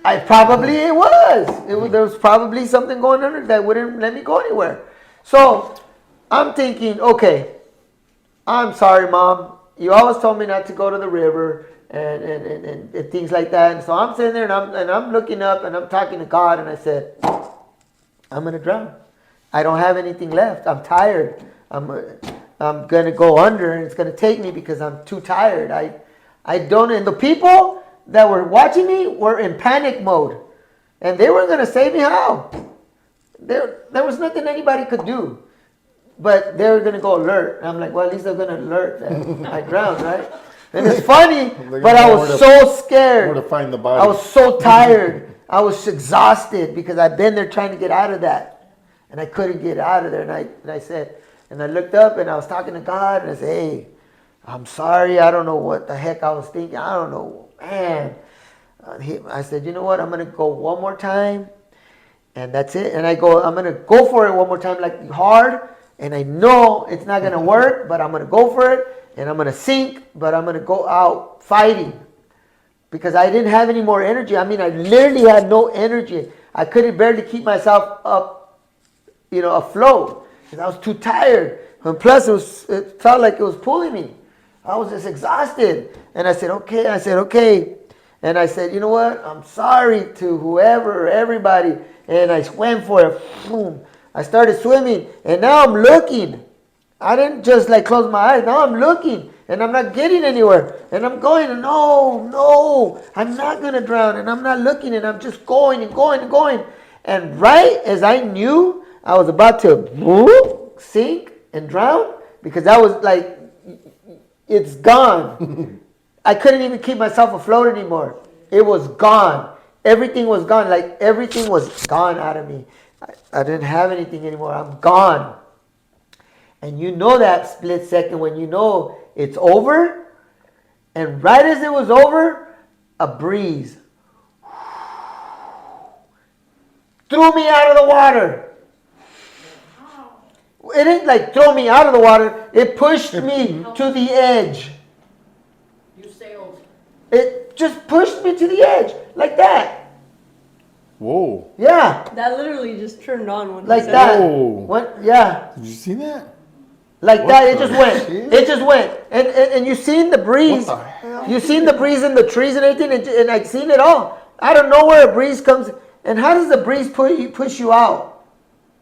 It was. There was probably something going on that wouldn't let me go anywhere. So I'm thinking, okay, I'm sorry, Mom. You always told me not to go to the river and things like that. And so I'm sitting there and I'm looking up and I'm talking to God, and I said, I'm gonna drown. I don't have anything left. I'm tired. I'm gonna go under, and it's gonna take me because I'm too tired. I don't. And the people that were watching me were in panic mode, and they weren't going to save me. How? There was nothing anybody could do, but they were going to go alert. And I'm like, well, at least they're going to alert that I drowned, right? And it's funny, but I was so scared. Where to find the body. I was so tired. I was exhausted because I've been there trying to get out of that, and I couldn't get out of there. And I said, and I looked up and I was talking to God, and I said, hey, I'm sorry. I don't know what the heck I was thinking. I don't know. Man, I said, you know what? I'm going to go one more time, and that's it. And I'm going to go for it one more time, like hard, and I know it's not going to work, but I'm going to go for it, and I'm going to sink, but I'm going to go out fighting because I didn't have any more energy. I mean, I literally had no energy. I couldn't barely keep myself up, afloat because I was too tired. And plus, it felt like it was pulling me. I was just exhausted. And I said, okay. And I said, you know what? I'm sorry to whoever, everybody. And I swam for it. Boom. I started swimming. And now I'm looking. I didn't just close my eyes. Now I'm looking. And I'm not getting anywhere. And I'm going, no. I'm not going to drown. And I'm not looking. And I'm just going and going and going. And right as I knew I was about to sink and drown, because I was like, it's gone. I couldn't even keep myself afloat anymore. It was gone. Everything was gone. Like everything was gone out of me. I didn't have anything anymore. I'm gone. And you know that split second when you know it's over. And right as it was over, a breeze threw me out of the water. It didn't throw me out of the water. It pushed me to the edge. You sailed. It just pushed me to the edge like that. Whoa. Yeah, That literally just turned on when like he said that. Whoa. Yeah, Did you see that? like What that. It the just went. shit? It just went. And you seen the breeze. What the hell? You seen the breeze in the trees and everything, and I seen it all. Out of nowhere, a breeze comes. And how does the breeze push you out?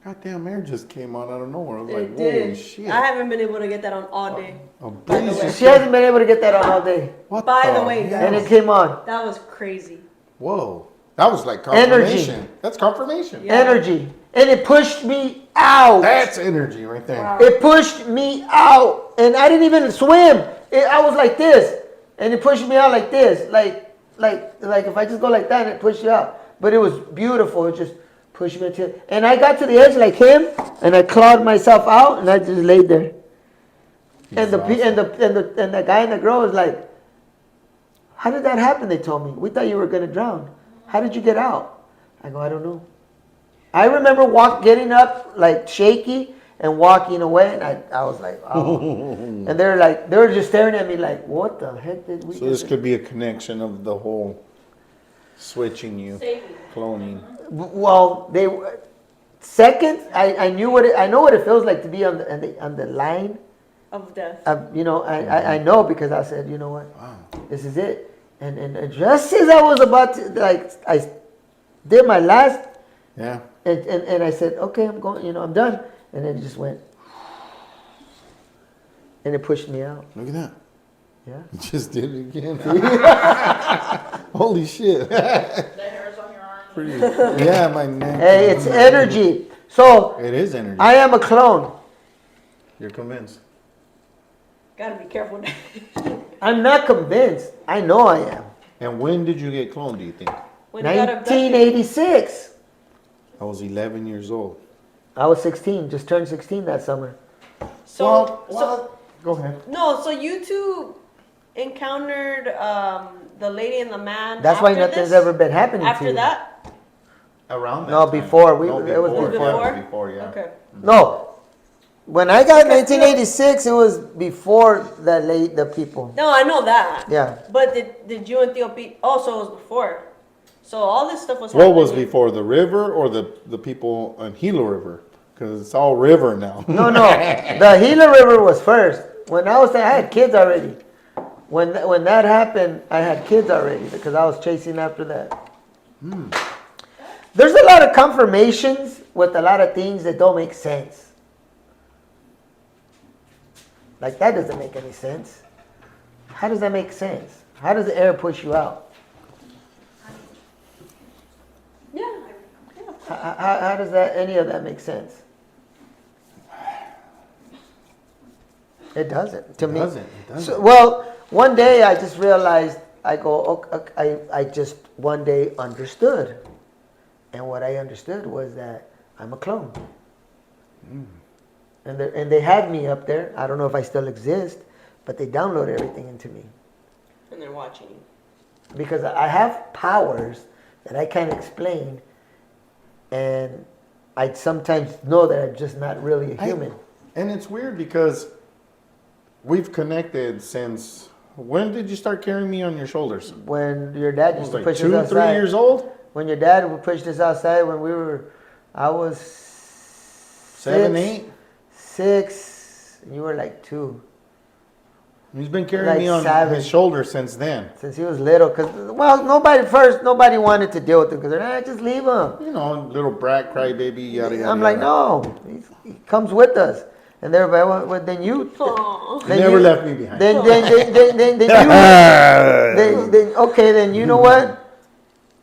Goddamn air just came on out of nowhere. I was It like, did. holy shit. I haven't been able to get that on all day. A breeze just She hasn't been able to get that on all day, What By the way, hell? and it came on. That was crazy. Whoa. That was like Energy. confirmation. That's confirmation. Yeah. Energy, and it pushed me out. That's energy right there. Wow. It pushed me out, and I didn't even swim. I was like this, and it pushed me out like this, like if I just go like that, and it pushed you out. But it was beautiful. It just pushed me to, and I got to the edge like him, and I clawed myself out, and I just laid there. And the guy and the girl was like, "How did that happen?" They told me, "We thought you were gonna drown. How did you get out?" I go, "I don't know. I remember getting up like shaky and walking away, and I was like, oh. And they were just staring at me like, what the heck did we So do? this could be a connection of the whole switching you, Saving. cloning. Well, second, I know what it feels like to be on the line. Of death. I know because I said, you know what, this is it. And just as I was about to, like, I did my last, Yeah. and I said, okay, I'm going, I'm done. And then it just went, and it pushed me out. Look at that. Yeah. You just did it again. Holy shit. The hairs on your arm. Pretty. Yeah, my neck. Hey, it's energy. So It is energy. I am a clone. You're convinced. Gotta be careful. I'm not convinced. I know I am. And when did you get cloned, do you think? When you got abducted. 1986. I was 11 years old. I was 16. Just turned 16 that summer. So, Go ahead. so you two encountered the lady and the man. That's why after nothing's this? ever been happening to After you. that? Around that No, time. before. No, It was before. before. Yeah, before, yeah. Okay. No. When I got 1986, it was before the people. No, I know that. Yeah. But did you and Theo beat? Oh, so it was before. So all this stuff was. What was happening. before, the river or the people on Gila River? Because it's all river now. No. The Gila River was first. When I was there, I had kids already. When that happened, I had kids already because I was chasing after that. There's a lot of confirmations with a lot of things that don't make sense. Like, that doesn't make any sense. How does that make sense? How does the air push you out? Yeah. How does any of that make sense? It doesn't to me. It doesn't. So, well, one day I just realized. I go. Okay, I just one day understood, and what I understood was that I'm a clone. And they had me up there. I don't know if I still exist, but they downloaded everything into me And they're watching you. because I have powers that I can't explain, and I sometimes know that I'm just not really a human. And it's weird because we've connected since. When did you start carrying me on your shoulders? When your dad I used was to like push 2, us 3 outside. years old? When your dad would push us outside when I was 7, 6, 8? 6, and you were like 2. He's been carrying Like me on 7. his shoulders since then. Since he was little, nobody wanted to deal with him because just leave him. You know, little brat, crybaby, yada yada. I'm like, yada. no, he comes with us, and everybody. Well, then you. Aww. You never left me behind. Then then you know what?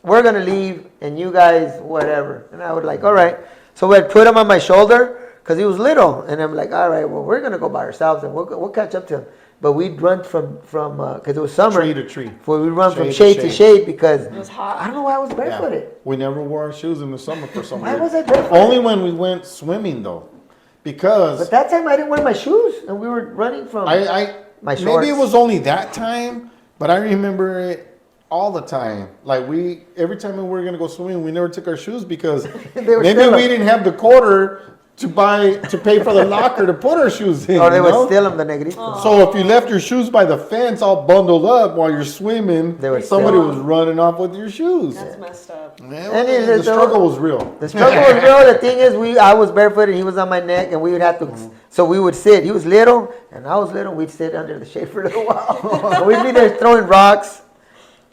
We're gonna leave, and you guys whatever. And I would like, all right. So I'd put him on my shoulder because he was little, and I'm like, all right, well, we're gonna go by ourselves, and we'll catch up to him. But we'd run from because it was summer. Tree to tree. We'd run from Shade shade to to shade because It was hot. I don't know why I was barefooted. Yeah. We never wore our shoes in the summer for some Why reason. was I barefooted? Only when we went swimming though. Because But that time I didn't wear my shoes, and we were running from. I My maybe shorts. it was only that time, but I remember it all the time. Like every time we were gonna go swimming, we never took our shoes because They were maybe still we up. didn't have the quarter to pay for the locker to put our shoes in. Or they you would know? steal them, the negrito. So if you left your shoes by the fence all bundled up while you're swimming, They would somebody steal was running off with your shoes. That's messed up. Man, And it the is- struggle was real. The struggle was real. The thing is, I was barefooted, he was on my neck, and we would have to. So we would sit. He was little, and I was little. We'd sit under the shade for a little while. And we'd be there throwing rocks,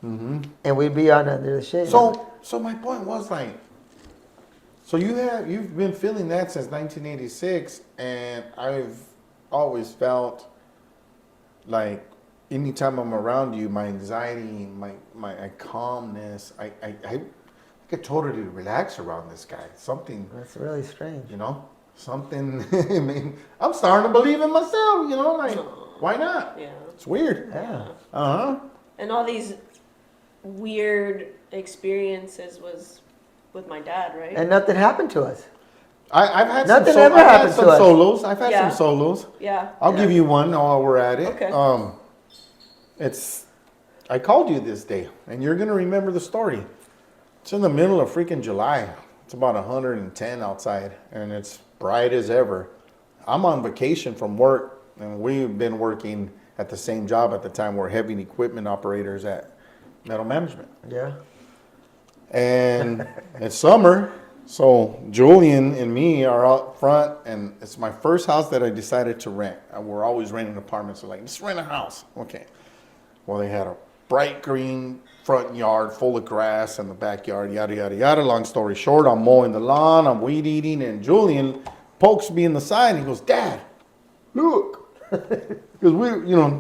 and we'd be under the shade. So my point was like, so you've been feeling that since 1986, and I've always felt like anytime I'm around you, my anxiety, my calmness, I get totally relaxed around this guy. Something, That's really strange. you know, something. I mean, I'm starting to believe in myself. You know, like why not? Yeah. It's weird. Yeah. And all these weird experiences was with my dad, right? And nothing happened to us. I've had Nothing some, ever I've had happened some to us. solos. I've had Yeah. some solos. yeah. I'll give you one while we're at it. Okay. I called you this day, and you're gonna remember the story. It's in the middle of freaking July, It's about 110 outside, and it's bright as ever. I'm on vacation from work, and we've been working at the same job at the time. We're heavy equipment operators at Metal Management. Yeah. And it's summer, so Julian and me are out front, and it's my first house that I decided to rent. We're always renting apartments, so like, let's rent a house. Okay. Well, they had a bright green front yard full of grass in the backyard, yada, yada, yada. Long story short, I'm mowing the lawn, I'm weed eating, and Julian pokes me in the side, and he goes, Dad, look. Because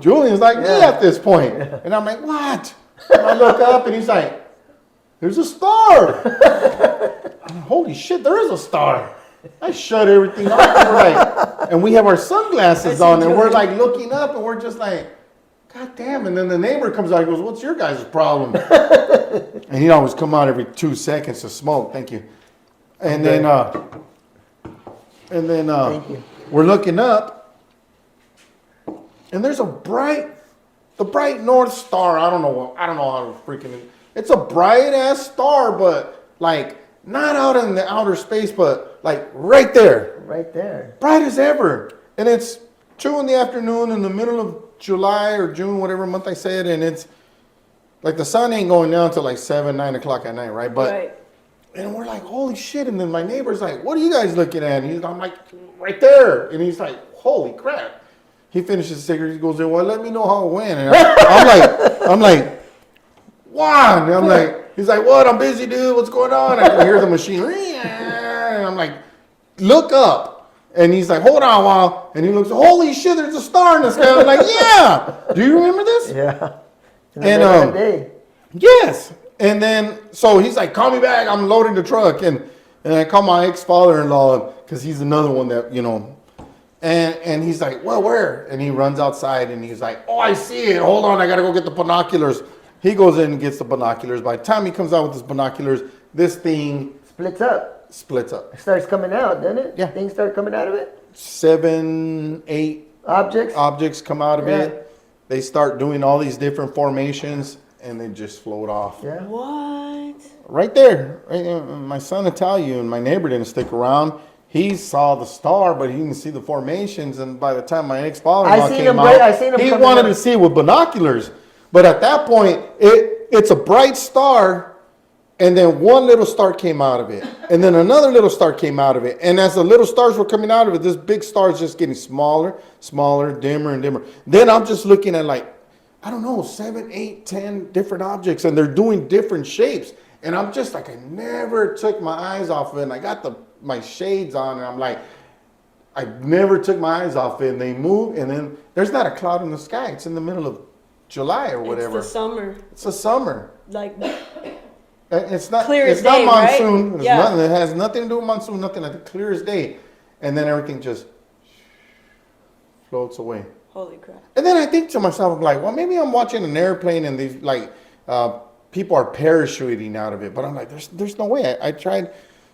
Julian's like me at this point. And I'm like, what? And I look up, and he's like, there's a star. I'm like, holy shit, there is a star. I shut everything off, and we have our sunglasses on, and we're like looking up, and we're just like, God damn. And then the neighbor comes out and goes, what's your guys' problem? And he'd always come out every 2 seconds to smoke. Thank you. And then Thank you. we're looking up, and there's the bright North Star. I don't know how to freaking. It's a bright ass star, but like not out in the outer space, but like right there. Right there. Bright as ever. And it's 2 in the afternoon in the middle of July or June, whatever month I said, and it's like the sun ain't going down till like 7, 9 o'clock at night, right? But Right. and we're like, holy shit. And then my neighbor's like, what are you guys looking at? And I'm like, right there. And he's like, holy crap. He finishes his cigarette. He goes, well, let me know how it went. And I'm like, wow. And I'm like, he's like, what? I'm busy, dude. What's going on? I can hear the machine. And I'm like, look up. And he's like, hold on a while. And he looks, holy shit, there's a star in the sky. I'm like, yeah. Do you remember this? Yeah. And Day. yes. And then, so he's like, call me back. I'm loading the truck. And I call my ex-father-in-law because he's another one that, and he's like, well, where? And he runs outside and he's like, oh, I see it. Hold on. I got to go get the binoculars. He goes in and gets the binoculars. By the time he comes out with his binoculars, this thing Splits up. splits up. It starts coming out, doesn't it? Yeah. Things start coming out of it. 7, 8 Objects. come out of Yeah. it. They start doing all these different formations and they just float off. Yeah. What? Right there. Right, my son will tell you, and my neighbor didn't stick around. He saw the star, but he didn't see the formations. And by the time my ex-father-in-law I seen came him out, break- I seen him he coming wanted out. to see it with binoculars. But at that point, it's a bright star, and then one little star came out of it. And then another little star came out of it. And as the little stars were coming out of it, this big star is just getting smaller, dimmer and dimmer. Then I'm just looking at like, I don't know, 7, 8, 10 different objects, and they're doing different shapes. And I'm just like, I never took my eyes off of it. And I got my shades on, and I'm like, I never took my eyes off it. And they move, and then there's not a cloud in the sky. It's in the middle of July or whatever. It's the summer. It's the summer. Like, It's not. Clear It's as not day, monsoon. right? It's Yeah. nothing. It has nothing to do with monsoon. Nothing. Like clear as day, and then everything just floats away. holy crap. And then I think to myself, I'm like, well, maybe I'm watching an airplane and these people are parachuting out of it. But I'm like, there's no way. I tried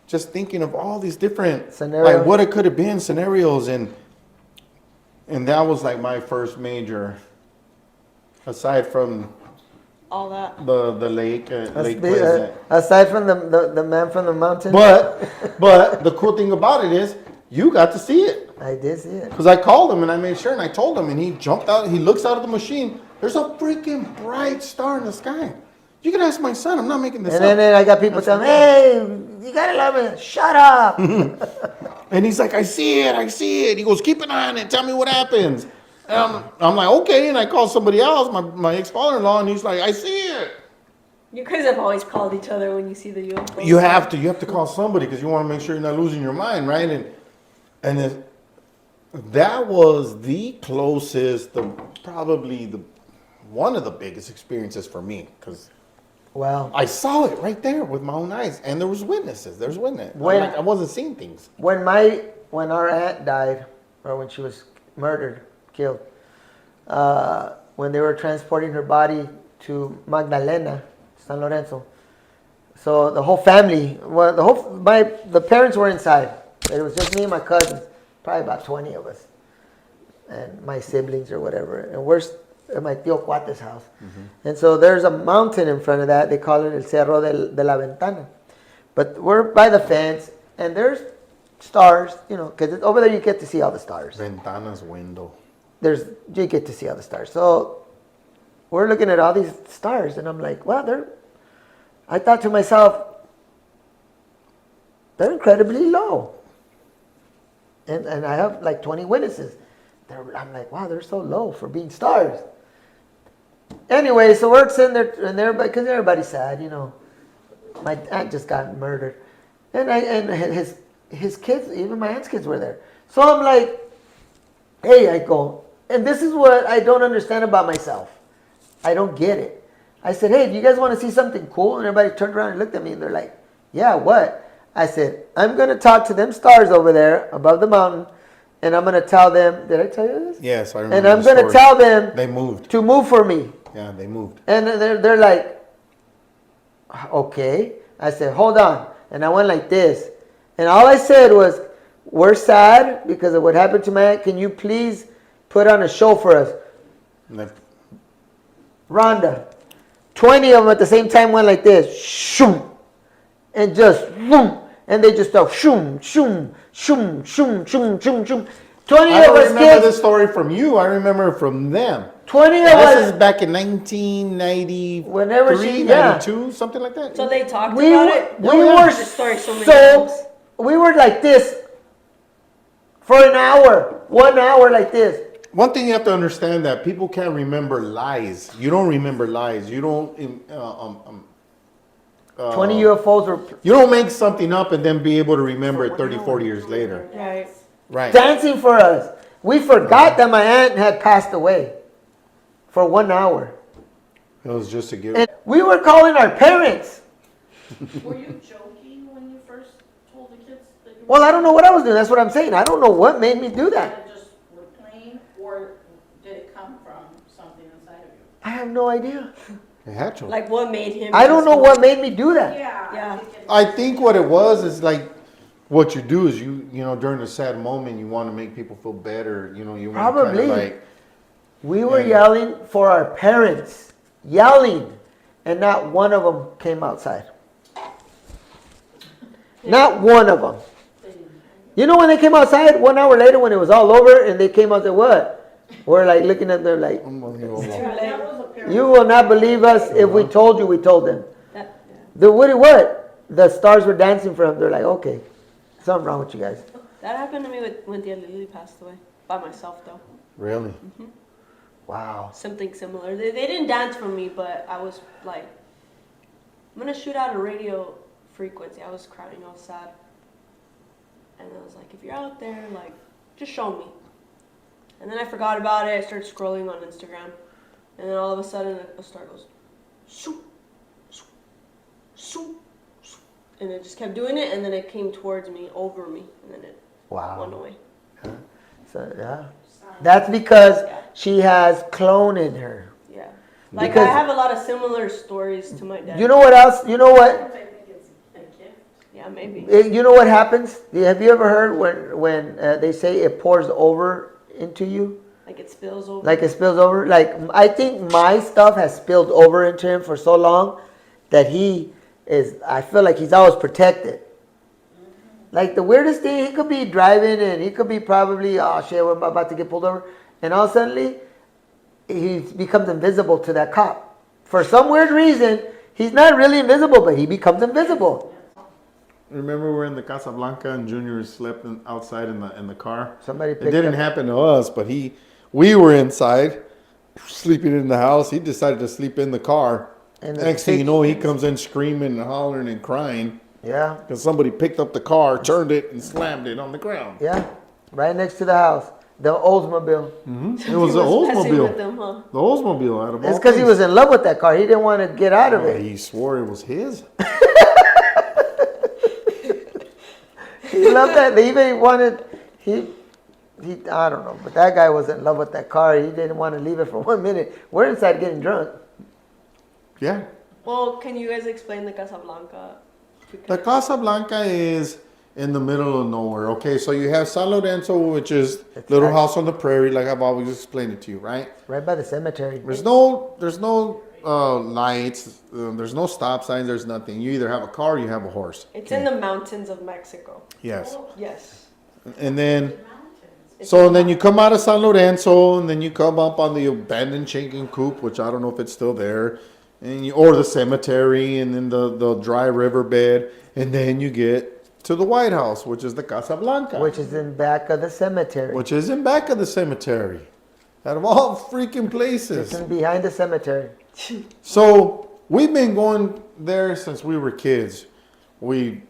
just thinking of all these different Scenarios. like what it could have been scenarios, and that was like my first major, aside from All that. the lake, Lake Aside Pleasant. from the man from the mountain. But the cool thing about it is you got to see it. I did see it. Because I called him and I made sure and I told him, and he jumped out. He looks out of the machine. There's a freaking bright star in the sky. You can ask my son. I'm not making this And up. then I got people telling me, hey, you gotta love it. Shut up. And he's like, I see it. He goes, keep an eye on it. Tell me what happens. And I'm like, okay. And I call somebody else, my ex-father-in-law, and he's like, I see it. You guys have always called each other when you see the UFO. You have to call somebody because you want to make sure you're not losing your mind, right? And that was the closest, probably one of the biggest experiences for me because Wow. I saw it right there with my own eyes, and there was witnesses. There's witness. When- I wasn't seeing things. When our aunt died, or when she was killed, when they were transporting her body to Magdalena, San Lorenzo, so the whole family, the parents were inside. It was just me and my cousins, probably about 20 of us, and my siblings or whatever. And we're at my tío Cuate's house. And so there's a mountain in front of that. They call it El Cerro de la Ventana. But we're by the fence, and there's stars, you know, because over there you get to see all the stars. Ventanas window. You get to see all the stars. So we're looking at all these stars, and I'm like, well, I thought to myself, they're incredibly low. And I have like 20 witnesses. I'm like, wow, they're so low for being stars. Anyway, so we're sitting there, and everybody, because everybody's sad, you know. My aunt just got murdered. And his kids, even my aunt's kids were there. So I'm like, hey, I go, and this is what I don't understand about myself. I don't get it. I said, hey, do you guys want to see something cool? And everybody turned around and looked at me, and they're like, yeah, what? I said, I'm going to talk to them stars over there above the mountain, and I'm going to tell them, did I tell you this? Yes, I remember. And I'm going to tell them they moved. to move for me. Yeah, they moved. And they're like, okay. I said, hold on. And I went like this. And all I said was, we're sad because of what happened to my aunt. Can you please put on a show for us? Rhonda. 20 of them at the same time went like this. Shoom. And just, boom. And they just go, shoom, shoom, shoom, shoom, shoom, shoom, shoom. 20 I of don't us remember kids. this story from you. I remember it from them. 20 of This us. is back in 1993, Whenever she- yeah. 92, something like that. So they talked We about were, it. we yeah. were The story so many so, times. we were like this for an hour, 1 hour like this. One thing you have to understand that people can't remember lies. You don't remember lies. You don't. 20 UFOs were You don't make something up and then be able to remember it 30, 40 years later. Right. Right. dancing for us. We forgot that my aunt had passed away for 1 hour. It was just a gift. And we were calling our parents. Were you joking when you first told the kids that you were? Well, I don't know what I was doing. That's what I'm saying. I don't know what made me do that. That just were playing, or did it come from something inside of you? I have no idea. It had to. Like what made him? I don't know what made me do that. Yeah. I think what it was is like what you do is you know during a sad moment you want to make people feel better. You know you want to Probably. kind of like We were Yeah. yelling for our parents. Yelling. And not one of them came outside. Not one of them. You know when they came outside 1 hour later when it was all over and they came out there, what? We're like looking at them like, unbelievable. That was a parent. you will not believe us if we told you we told them. That, yeah. The what? The stars were dancing for them. They're like, okay, something wrong with you guys. That happened to me when Tia Lily passed away. By myself though. Really? Wow. Something similar. They didn't dance for me, but I was like, I'm gonna shoot out a radio frequency. I was crying, I was sad. And I was like, if you're out there, like, just show me. And then I forgot about it. I started scrolling on Instagram. And then all of a sudden, a star goes, shoo, shoo, shoo, shoo. And it just kept doing it. And then it came towards me, over me. And then it went Wow. away. So, yeah. That's because she has clone in her. Yeah. Like, Because- I have a lot of similar stories to my dad. You know what else? You know what? I think it's a gift. Yeah, maybe. You know what happens? Have you ever heard when they say it pours over into you? Like it spills over. Like it spills over? Like, I think my stuff has spilled over into him for so long that I feel like he's always protected. Like the weirdest thing, he could be driving and he could be probably, oh shit, we're about to get pulled over. And all of a sudden, he becomes invisible to that cop. For some weird reason, he's not really invisible, but he becomes invisible. Remember we were in the Casa Blanca and Junior slept outside in the car. Somebody It picked didn't up. happen to us, but we were inside sleeping in the house. He decided to sleep in the car. And the Next thing you pitch- know, he comes in screaming and hollering and crying Yeah, because somebody picked up the car, turned it, and slammed it on the ground. yeah. Right next to the house. The Oldsmobile. It was He the messing with Oldsmobile. them, huh? The Oldsmobile out of all It's because he things. was in love with that car. He didn't want to get out of it. He swore it was his. He loved that. They even wanted, I don't know, but that guy was in love with that car. He didn't want to leave it for 1 minute. We're inside getting drunk. Yeah. Well, can you guys explain the Casablanca? The Casa Blanca is in the middle of nowhere. Okay, so you have San Lorenzo, which is It's little like- house on the prairie, like I've always explained it to you, right? Right by the cemetery. There's no lights. There's no stop signs. There's nothing. You either have a car or you have a horse. It's in the mountains of Mexico. Yes. Yes. And then, Mountains. and then you come out of San Lorenzo, and then you come up on the abandoned chicken coop, which I don't know if it's still there, or the cemetery, and then the dry riverbed, and then you get to the White House, which is the Casa Blanca, Which is in back of the cemetery. which is in back of the cemetery. Out of all freaking places. It's in behind the cemetery. So we've been going there since we were kids. We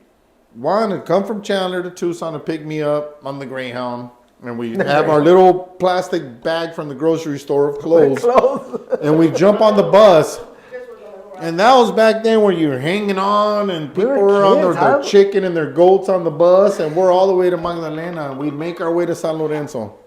wanted to come from Chandler to Tucson to pick me up on the Greyhound. And we have our little plastic bag from the grocery store of clothes. And we jump on the bus. And that was back then where you were hanging on and people were were on kids, their huh? chicken and their goats on the bus. And we're all the way to Magdalena. And we'd make our way to San Lorenzo.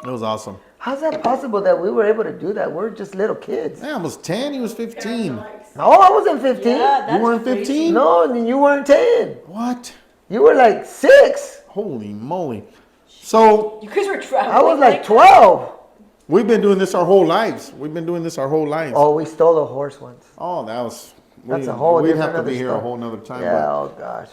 It was awesome. How's that possible that we were able to do that? We're just little kids. Yeah, I was 10, he was 15. No, I wasn't 15. Yeah, that's You weren't crazy. 15? No, and you weren't 10. What? You were like 6. Holy moly. So You guys were traveling. I was like that? 12. we've been doing this our whole lives. We've been doing this our whole lives. Oh, we stole a horse once. Oh, that was... That's a whole We'd different have to be other here story. a whole nother time. Yeah, oh gosh.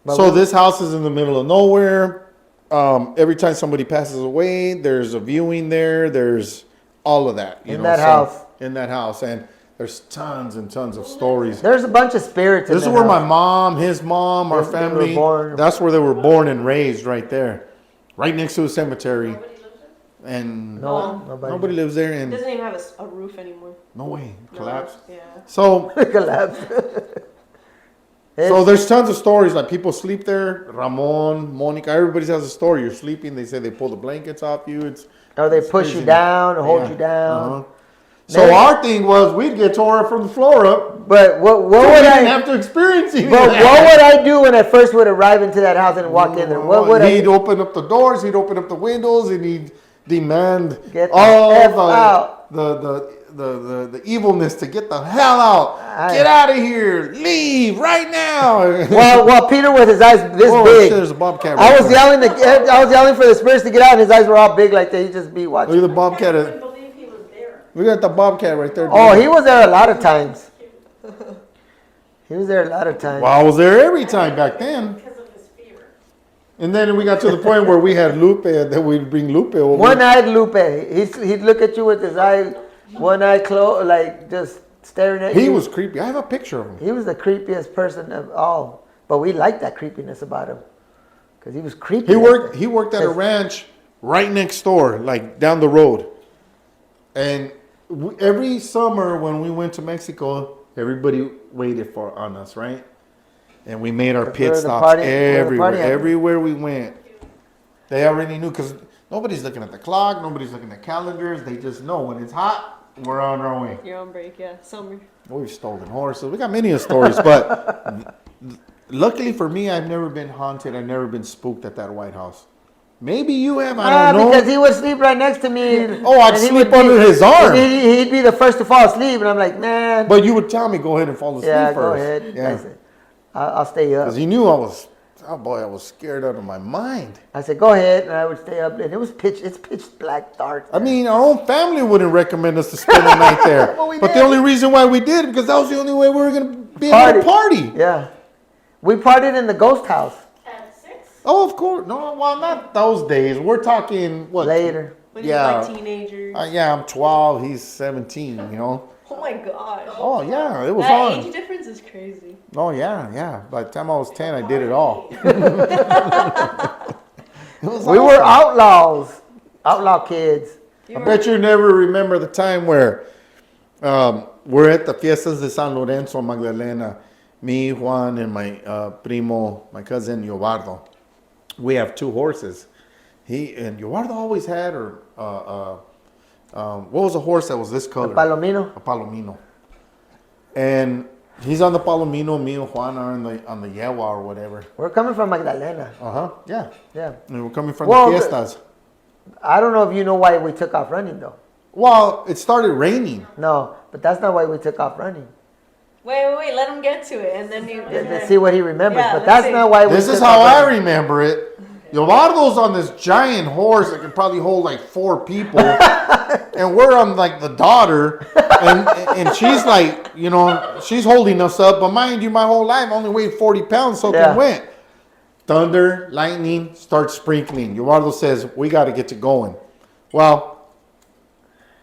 But, But so we- this house is in the middle of nowhere. Every time somebody passes away, there's a viewing there. There's all of that. In that house. In that house. And there's tons and tons of stories. There's a bunch of spirits in This is that where my house. mom, his mom, our They were family, born. that's where they were born and raised right there. Right next to a cemetery. And No, nobody lives there. It And doesn't even have a roof anymore. no way. No. Collapsed. Yeah. So collapsed. So there's tons of stories. Like people sleep there. Ramon, Monica, everybody has a story. You're sleeping. They say they pull the blankets off you. Or they push crazy. you down or hold Yeah. you down. Uh-huh. So our thing was we'd get tore from the floor up. But what So we would didn't I? have to experience any But of that. what would I do when I first would arrive into that house and walk in there? What would He'd I? open up the doors. He'd open up the windows, and he'd demand Get the all F out. the evilness to get the hell out. I- Get out of here. Leave right now. While Peter with his eyes this Oh, big, shit, there's a bobcat. I right was there. I was yelling for the spirits to get out, and his eyes were all big like that. He'd just be Look watching. at the bobcat. I couldn't believe he was there. We got the bobcat right there. Oh, he was there a lot of times. He was there a lot of times. Well, I was there every time back then. Because of his fear. And then we got to the point where we had Lupe, that we'd bring Lupe over. One-eyed Lupe. He'd look at you with his eye, one eye closed, like just staring at you. He was creepy. I have a picture of him. He was the creepiest person of all. But we liked that creepiness about him. Because he was creepy. He worked at a ranch right next door, like down the road. And every summer when we went to Mexico, everybody waited on us, right? And we made our Because pit we're the stops party- we're the everywhere. party animal. Everywhere we went. They already knew because nobody's looking at the clock. Nobody's looking at calendars. They just know when it's hot, we're on our way. You're on break, yeah. Summer. We've stolen horses. We got many stories, but luckily for me, I've never been haunted. I've never been spooked at that White House. Maybe you have. I don't know. Because he would sleep right next to me. Oh, I'd and he sleep would be- under his arm. He'd be the first to fall asleep, and I'm like, man. But you would tell me, go ahead and fall asleep yeah, first. go ahead. I Yeah. said, I'll stay up. Because he knew I was, oh boy, I was scared out of my mind. I said, go ahead, and I would stay up. And it's pitch black dark. I mean, our own family wouldn't recommend us to spend the night there. But we But the did. only reason why we did, because that was the only way we were going to be able to party. Yeah. We partied in the ghost house At 6? Oh, of course. No, well, not those days. We're talking, what? later. When Yeah. you're like teenagers. Yeah, I'm 12. He's 17, you know. Oh my gosh. Oh, yeah, it was That on. age difference is crazy. Oh, yeah. By the time I was 10, I did it all. It was We were awesome. outlaw kids. I bet you never remember the time where we're at the Fiestas de San Lorenzo, Magdalena. Me, Juan, and my primo, my cousin, Yobardo. We have 2 horses. Yobardo always had, what was a horse that was this color? Palomino. A Palomino. And he's on the Palomino. Me and Juan are on the Yewa or whatever. We're coming from Magdalena. Yeah. Yeah. And we're coming from Well, the Fiestas. I don't know if you know why we took off running, though. Well, it started raining. No, but that's not why we took off running. Wait. Let him get to it, and then you. Let's see what he remembers. Yeah, but let's that's see. not why we This took is off how I running. remember it. Yobardo's on this giant horse that can probably hold like 4 people. and we're on like the daughter, and she's like, you know, she's holding us up. But mind you, my whole life I only weighed 40 pounds soaking wet. Thunder, lightning starts sprinkling. Eduardo says, we got to get to going. Well,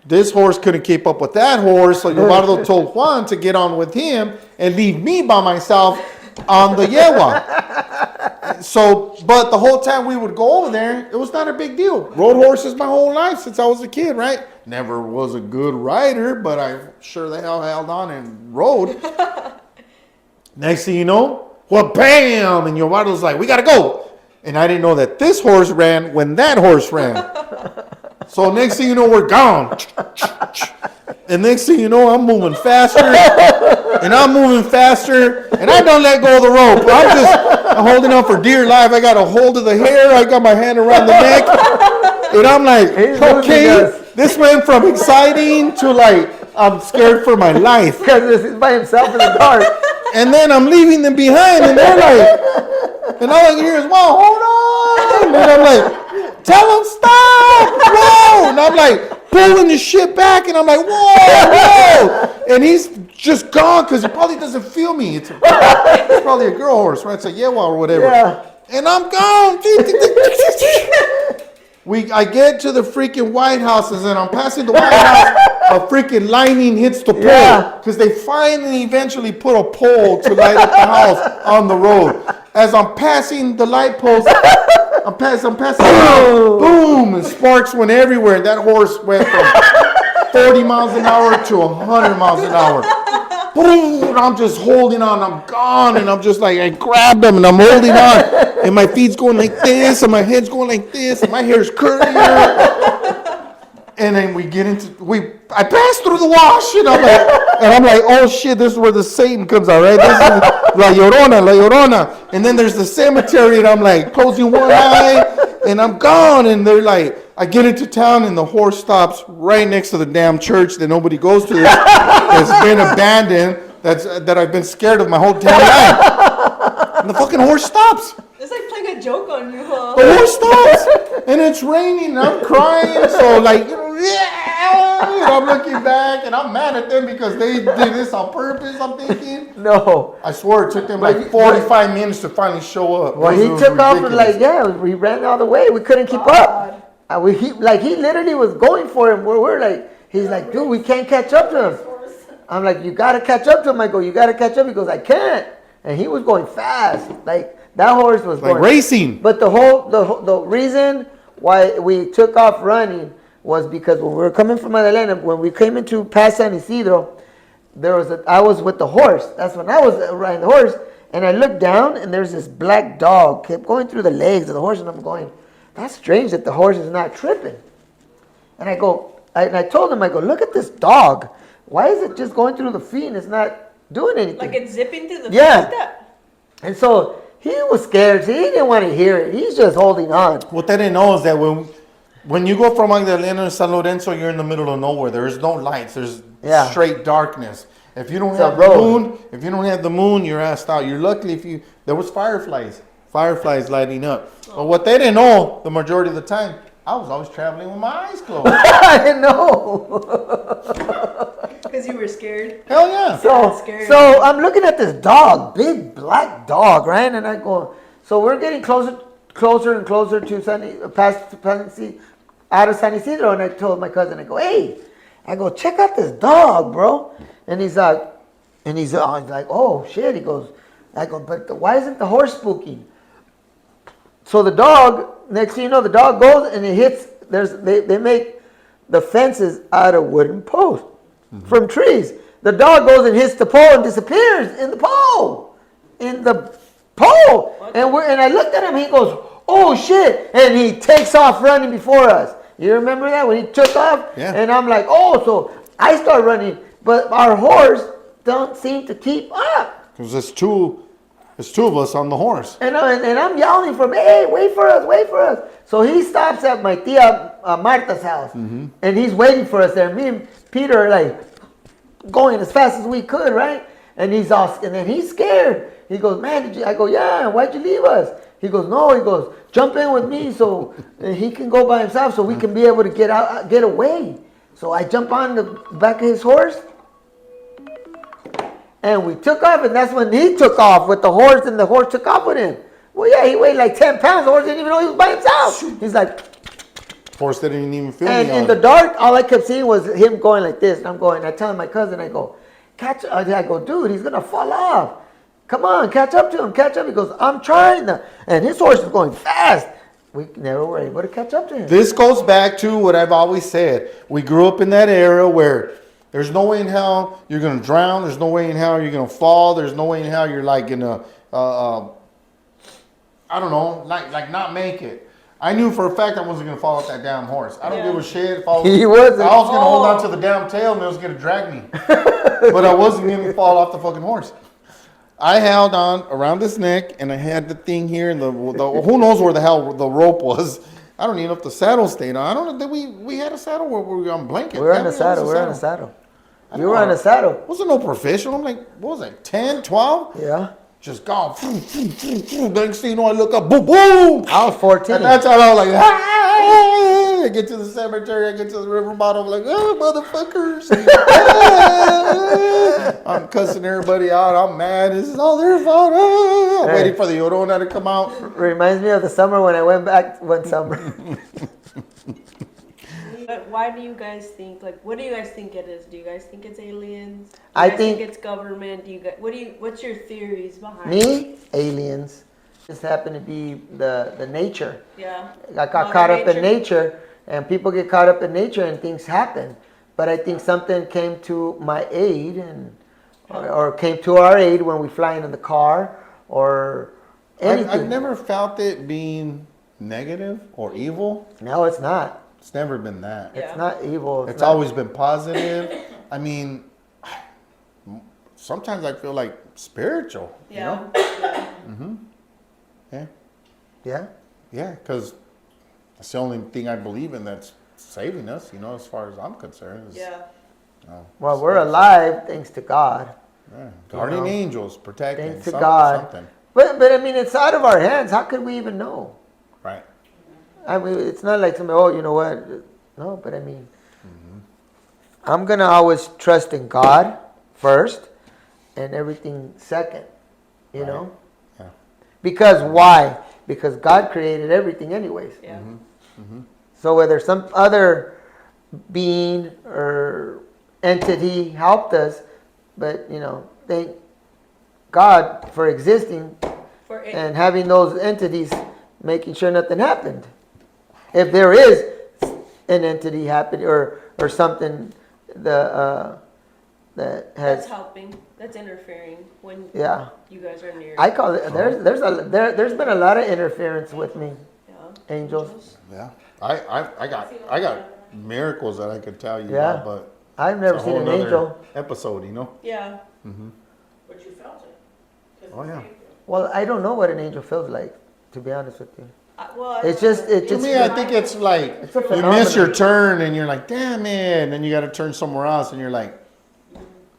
this horse couldn't keep up with that horse, so Eduardo told Juan to get on with him and leave me by myself on the yegua. So, but the whole time we would go over there, it was not a big deal. Rode horses my whole life since I was a kid, right? Never was a good rider, but I sure the hell held on and rode. Next thing you know, well, bam! And Eduardo's like, we got to go. And I didn't know that this horse ran when that horse ran. So next thing you know, we're gone. And next thing you know, I'm moving faster. And I'm moving faster. And I don't let go of the rope. I'm holding on for dear life. I got a hold of the hair. I got my hand around the neck. And I'm like, okay, this went from exciting to like, I'm scared for my life. Because he's by himself in the dark. And then I'm leaving them behind. And they're like, and all I can hear is, whoa, hold on. And I'm like, tell him stop, whoa. And I'm like pulling the shit back, and I'm like, whoa. And he's just gone because he probably doesn't feel me. It's probably a girl horse, right? It's a yewa or whatever. Yeah. And I'm gone. I get to the freaking White Houses, and I'm passing the White House. A freaking lightning hits the pole because they finally eventually put a pole to light up the house on the road. As I'm passing the light post, I'm passing, boom, and sparks went everywhere. And that horse went from 40 miles an hour to 100 miles an hour. Boom, and I'm just holding on. I'm gone, and I'm just like, I grabbed him, and I'm holding on. And my feet's going like this, and my head's going like this, and my hair's curlier. And then we get into, I pass through the wash, and I'm like, oh shit, this is where the Satan comes out, right? This is La Llorona. And then there's the cemetery, and I'm like, closing one eye, and I'm gone. And they're like, I get into town, and the horse stops right next to the damn church that nobody goes to. That's been abandoned, that I've been scared of my whole damn life. And the fucking horse stops. It's like playing a joke on you, huh? The horse stops, and it's raining, and I'm crying. So like, you know, I'm looking back, and I'm mad at them because they did this on purpose. I'm thinking. No. I swear it took them like 45 minutes to finally show up. Well, he took off and like, we ran all the way. We couldn't keep up. He literally was going for him. We're like, he's like, dude, we can't catch up to him. I'm like, you got to catch up to him. I go, you got to catch up. He goes, I can't. And he was going fast. Like, that horse was like going racing. But the reason why we took off running was because when we were coming from Madalena, when we came into past San Isidro, I was with the horse. That's when I was riding the horse. And I looked down, and there's this black dog kept going through the legs of the horse. And I'm going, that's strange that the horse is not tripping. And I told him, I go, look at this dog. Why is it just going through the feet and it's not doing anything? Like it's zipping through the feet like that? And so he was scared. So he didn't want to hear it. He's just holding on. What they didn't know is that when you go from Magdalena to San Lorenzo, you're in the middle of nowhere. There's no lights. There's straight darkness. If you don't have the moon, you're assed out. You're lucky there was fireflies lighting up. But what they didn't know, the majority of the time, I was always traveling with my eyes closed. I know. Because you were scared. Hell yeah. So I'm looking at this dog, big black dog, right? And I go, so we're getting closer and closer to out of San Isidro. And I told my cousin, I go, hey, check out this dog, bro. And he's like, oh shit. He goes, but why isn't the horse spooking? So the dog, next thing you know, the dog goes and it hits. They make the fences out of wooden posts from trees. The dog goes and hits the pole and disappears in the pole. And I looked at him. He goes, oh shit! And he takes off running before us. You remember that when he took off? Yeah. And I'm like, oh, so I start running, but our horse don't seem to keep up. Because there's two of us on the horse. And I'm yelling for him, hey, wait for us. So he stops at my tia Marta's house, and he's waiting for us there. Me and Peter are like going as fast as we could, right? And then he's scared. He goes, man, I go, yeah, why'd you leave us? He goes, no, jump in with me so he can go by himself so we can be able to get away. So I jump on the back of his horse, and we took off, and that's when he took off with the horse, and the horse took off with him. Well, yeah, he weighed like 10 pounds. The horse didn't even know he was by himself. He's like, Horse didn't even feel and me in on the it. dark, all I kept seeing was him going like this. And I'm going, I tell my cousin, I go, I go, dude, he's going to fall off. Come on, catch up to him, catch up. He goes, I'm trying to. And his horse is going fast. We never were able to catch up to him. This goes back to what I've always said. We grew up in that era where there's no way in hell you're going to drown. There's no way in hell you're going to fall. There's no way in hell you're like going to, I don't know, like not make it. I knew for a fact I wasn't going to fall off that damn horse. I don't give a shit if I was, He wasn't. I was going to hold on to the damn tail and it was going to drag me. But I wasn't going to fall off the fucking horse. I held on around his neck and I had the thing here and the who knows where the hell the rope was. I don't even know if the saddle stayed on. I don't know that we had a saddle where we were on blanket. We were Yeah, on the was saddle. a We were on the saddle. You were on the saddle. Wasn't no professional. I'm like, what was I, 10, 12? Yeah. Just gone. Next thing you know, I look up, boom, boom. I was 14. And that's how I was like, ah! I get to the cemetery, I get to the river bottom, I'm like, oh, motherfuckers. I'm cussing everybody out. I'm mad. This is all their fault. I'm waiting for the Yorona to come out. Reminds me of the summer when I went back one summer. But why do you guys think, like, what do you guys think it is? Do you guys think it's aliens? Do you I guys think- it's government. Do you guys, what's your theories behind it? Me, aliens. Just happened to be the nature. Yeah. I got Mother caught up in nature. nature, and people get caught up in nature, and things happen. But I think something came to my aid, or came to our aid when we flying in the car, or anything. I've never felt it being negative or evil. No, it's not. It's never been that. Yeah. It's not evil. It's not- always been positive. I mean, sometimes I feel like spiritual. Yeah. You know? Yeah. Yeah. Yeah, because that's the only thing I believe in that's saving us, you know, as far as I'm concerned. Is, Yeah. Well, we're alive thanks to God. Yeah. Guardian know, angels protecting. Thanks to God. Something. But I mean, it's out of our hands. How could we even know? Right. I mean, it's not like somebody, oh, you know what? No, but I mean, I'm going to always trust in God first and everything second, you Right. know? Yeah. Because why? Because God created everything anyways. Yeah. So whether some other being or entity helped us, but, you know, thank God for existing For it, and having those entities making sure nothing happened. If there is an entity happening or something that that's has, helping. That's interfering when yeah, you guys are near. I call it. There's been a lot of interference with me, yeah. angels. Yeah. I got miracles that I could tell you Yeah. about, but I've never it's a seen whole an nother angel. episode, you know? Yeah. But you felt it. 'Cause Oh, it's yeah. April. Well, I don't know what an angel feels like, to be honest with you. Well, It's just, it To just. me, I think it's like It's a you miss your phenomenon. turn and you're like, damn it, and then you got to turn somewhere else, and you're like,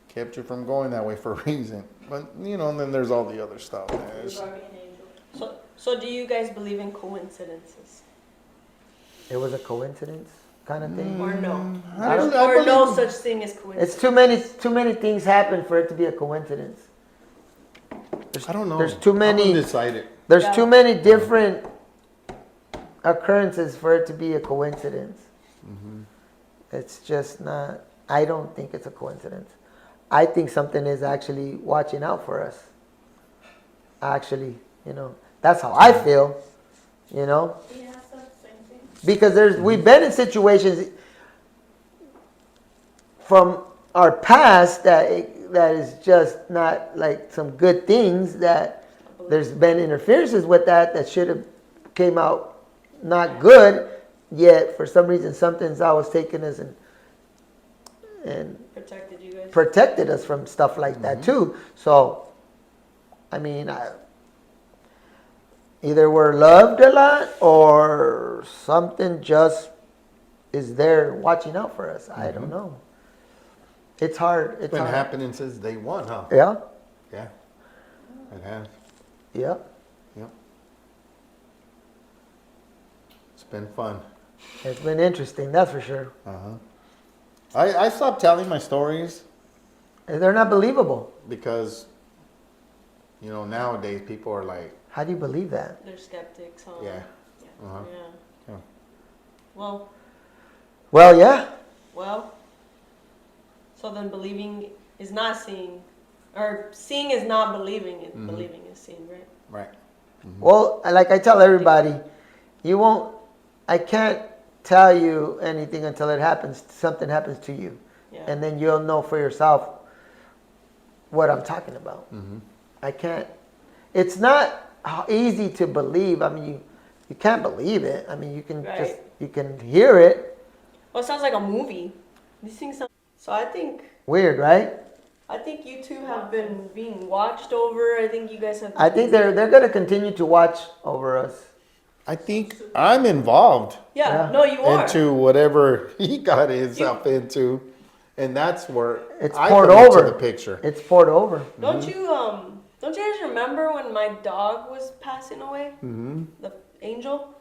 kept you from going that way for a reason. But you know, and then there's all the other stuff. Man. The It's- guardian angel. So do you guys believe in coincidences It was a coincidence kind of thing. or no? I don't- I Or no believe- such thing as coincidence? It's too many things happen for it to be a coincidence. I don't know. There's too many. I'm undecided. There's Yeah. too many different occurrences for it to be a coincidence. It's just not, I don't think it's a coincidence. I think something is actually watching out for us. Actually, you know, that's how I feel, you know, Yeah, so same thing. because we've been in situations from our past that is just not like some good things, that there's been interferences with that should have came out not good, yet for some reason something's always taken us and Protected you guys. protected us from stuff like that too. So, I mean, either we're loved a lot or something just is there watching out for us. I don't know. It's hard. It's It's been hard. happening since day one, huh? Yeah. Yeah. It has. Yep. Yep. It's been fun. It's been interesting, that's for sure. Uh huh. I stopped telling my stories They're not believable. because, nowadays people are like, How do you believe that? They're skeptics, huh? yeah. Uh-huh. Yeah. Yeah. Well, Well, yeah. well. So then believing is not seeing, or seeing is not believing, and believing is seeing, right? Right. Well, like I tell everybody, I can't tell you anything until something happens to you. Yeah. And then you'll know for yourself what I'm talking about. I can't, it's not easy to believe. I mean, you can't believe it. I mean, you can Right. you can hear it. Well, it sounds like a movie. These things sound. So I think Weird, right? you two have been being watched over. I think you guys have. I think they're going to continue to watch over us. I think I'm involved Yeah. Yeah. No, you are. into whatever he got himself into, and that's where It's I poured come into over. the picture. It's poured over. Don't you guys remember when my dog was passing away? Mm-hmm. The angel,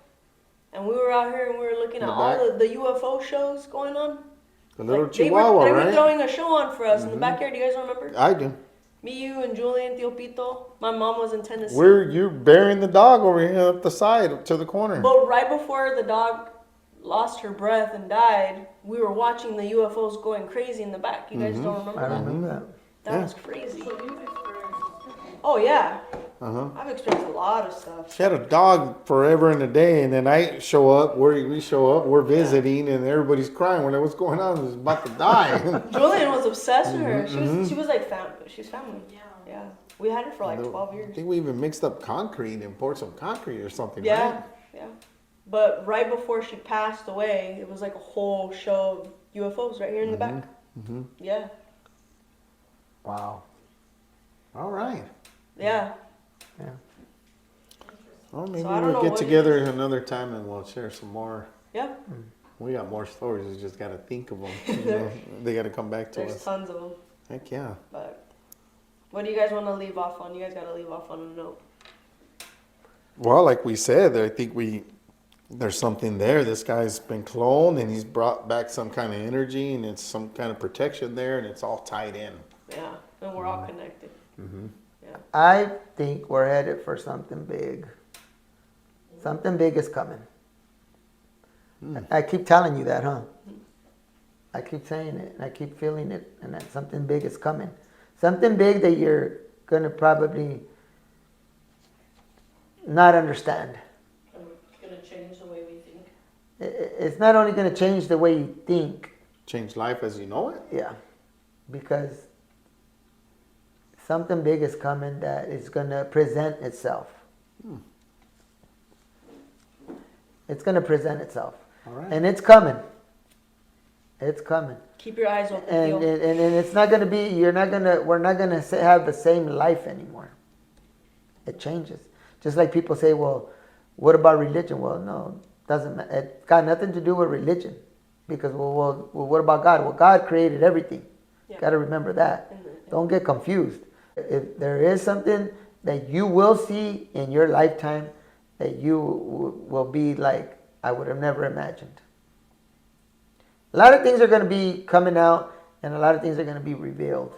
and we were out here and we were looking In at the all back? the UFO shows going on. The little Like, Chihuahua, they were right? throwing a show on for us in the backyard. Do you guys remember? I do. Me, you, and Julian, Tio Pito. My mom was in Tennessee. You're burying the dog over here up the side, up to the corner. But right before the dog lost her breath and died, we were watching the UFOs going crazy in the back. You guys don't remember I that? remember that. That Yeah. was crazy. So you've experienced. Oh yeah, Uh-huh. I've experienced a lot of stuff. She had a dog forever and a day, and then I show up, we show up, we're visiting, and everybody's crying. We're like, what's going on? It's about to die. Julian was obsessed with her. She was like she's family. Yeah. Yeah, we had her for like 12 I years. think we even mixed up concrete and poured some concrete or something, Yeah, right? yeah. But right before she passed away, it was like a whole show of UFOs right here in the back. Mm-hmm. Yeah, Wow. All right. yeah. Yeah. Well, maybe So I don't know we'll get what together another time and we'll share some more. Yeah, We got more stories. We just got to think of them. You know? They got to come back to there's us. tons of them. Heck yeah. But what do you guys want to leave off on? You guys got to leave off on a note. Well, like we said, I think there's something there. This guy's been cloned and he's brought back some kind of energy and it's some kind of protection there and it's all tied in. Yeah, and we're all connected. Mm-hmm. Yeah. I think we're headed for something big. Something big is coming. I keep telling you that, huh? I keep saying it and I keep feeling it and that something big is coming. Something big that you're going to probably not understand. It's gonna change the way we think. It's not only going to change the way you think, Change life as you know it. yeah, because something big is coming that is going to present itself. It's going to present itself. All right. And it's coming. It's coming. Keep your eyes open. And, Theo. and it's not going to be, we're not going to have the same life anymore. It changes. Just like people say, well, what about religion? Well, no, doesn't. It got nothing to do with religion. Because, well, what about God? Well, God created everything. Yeah. Got to remember that. And the- Don't get confused. If there is something that you will see in your lifetime that you will be like, I would have never imagined. A lot of things are going to be coming out and a lot of things are going to be revealed.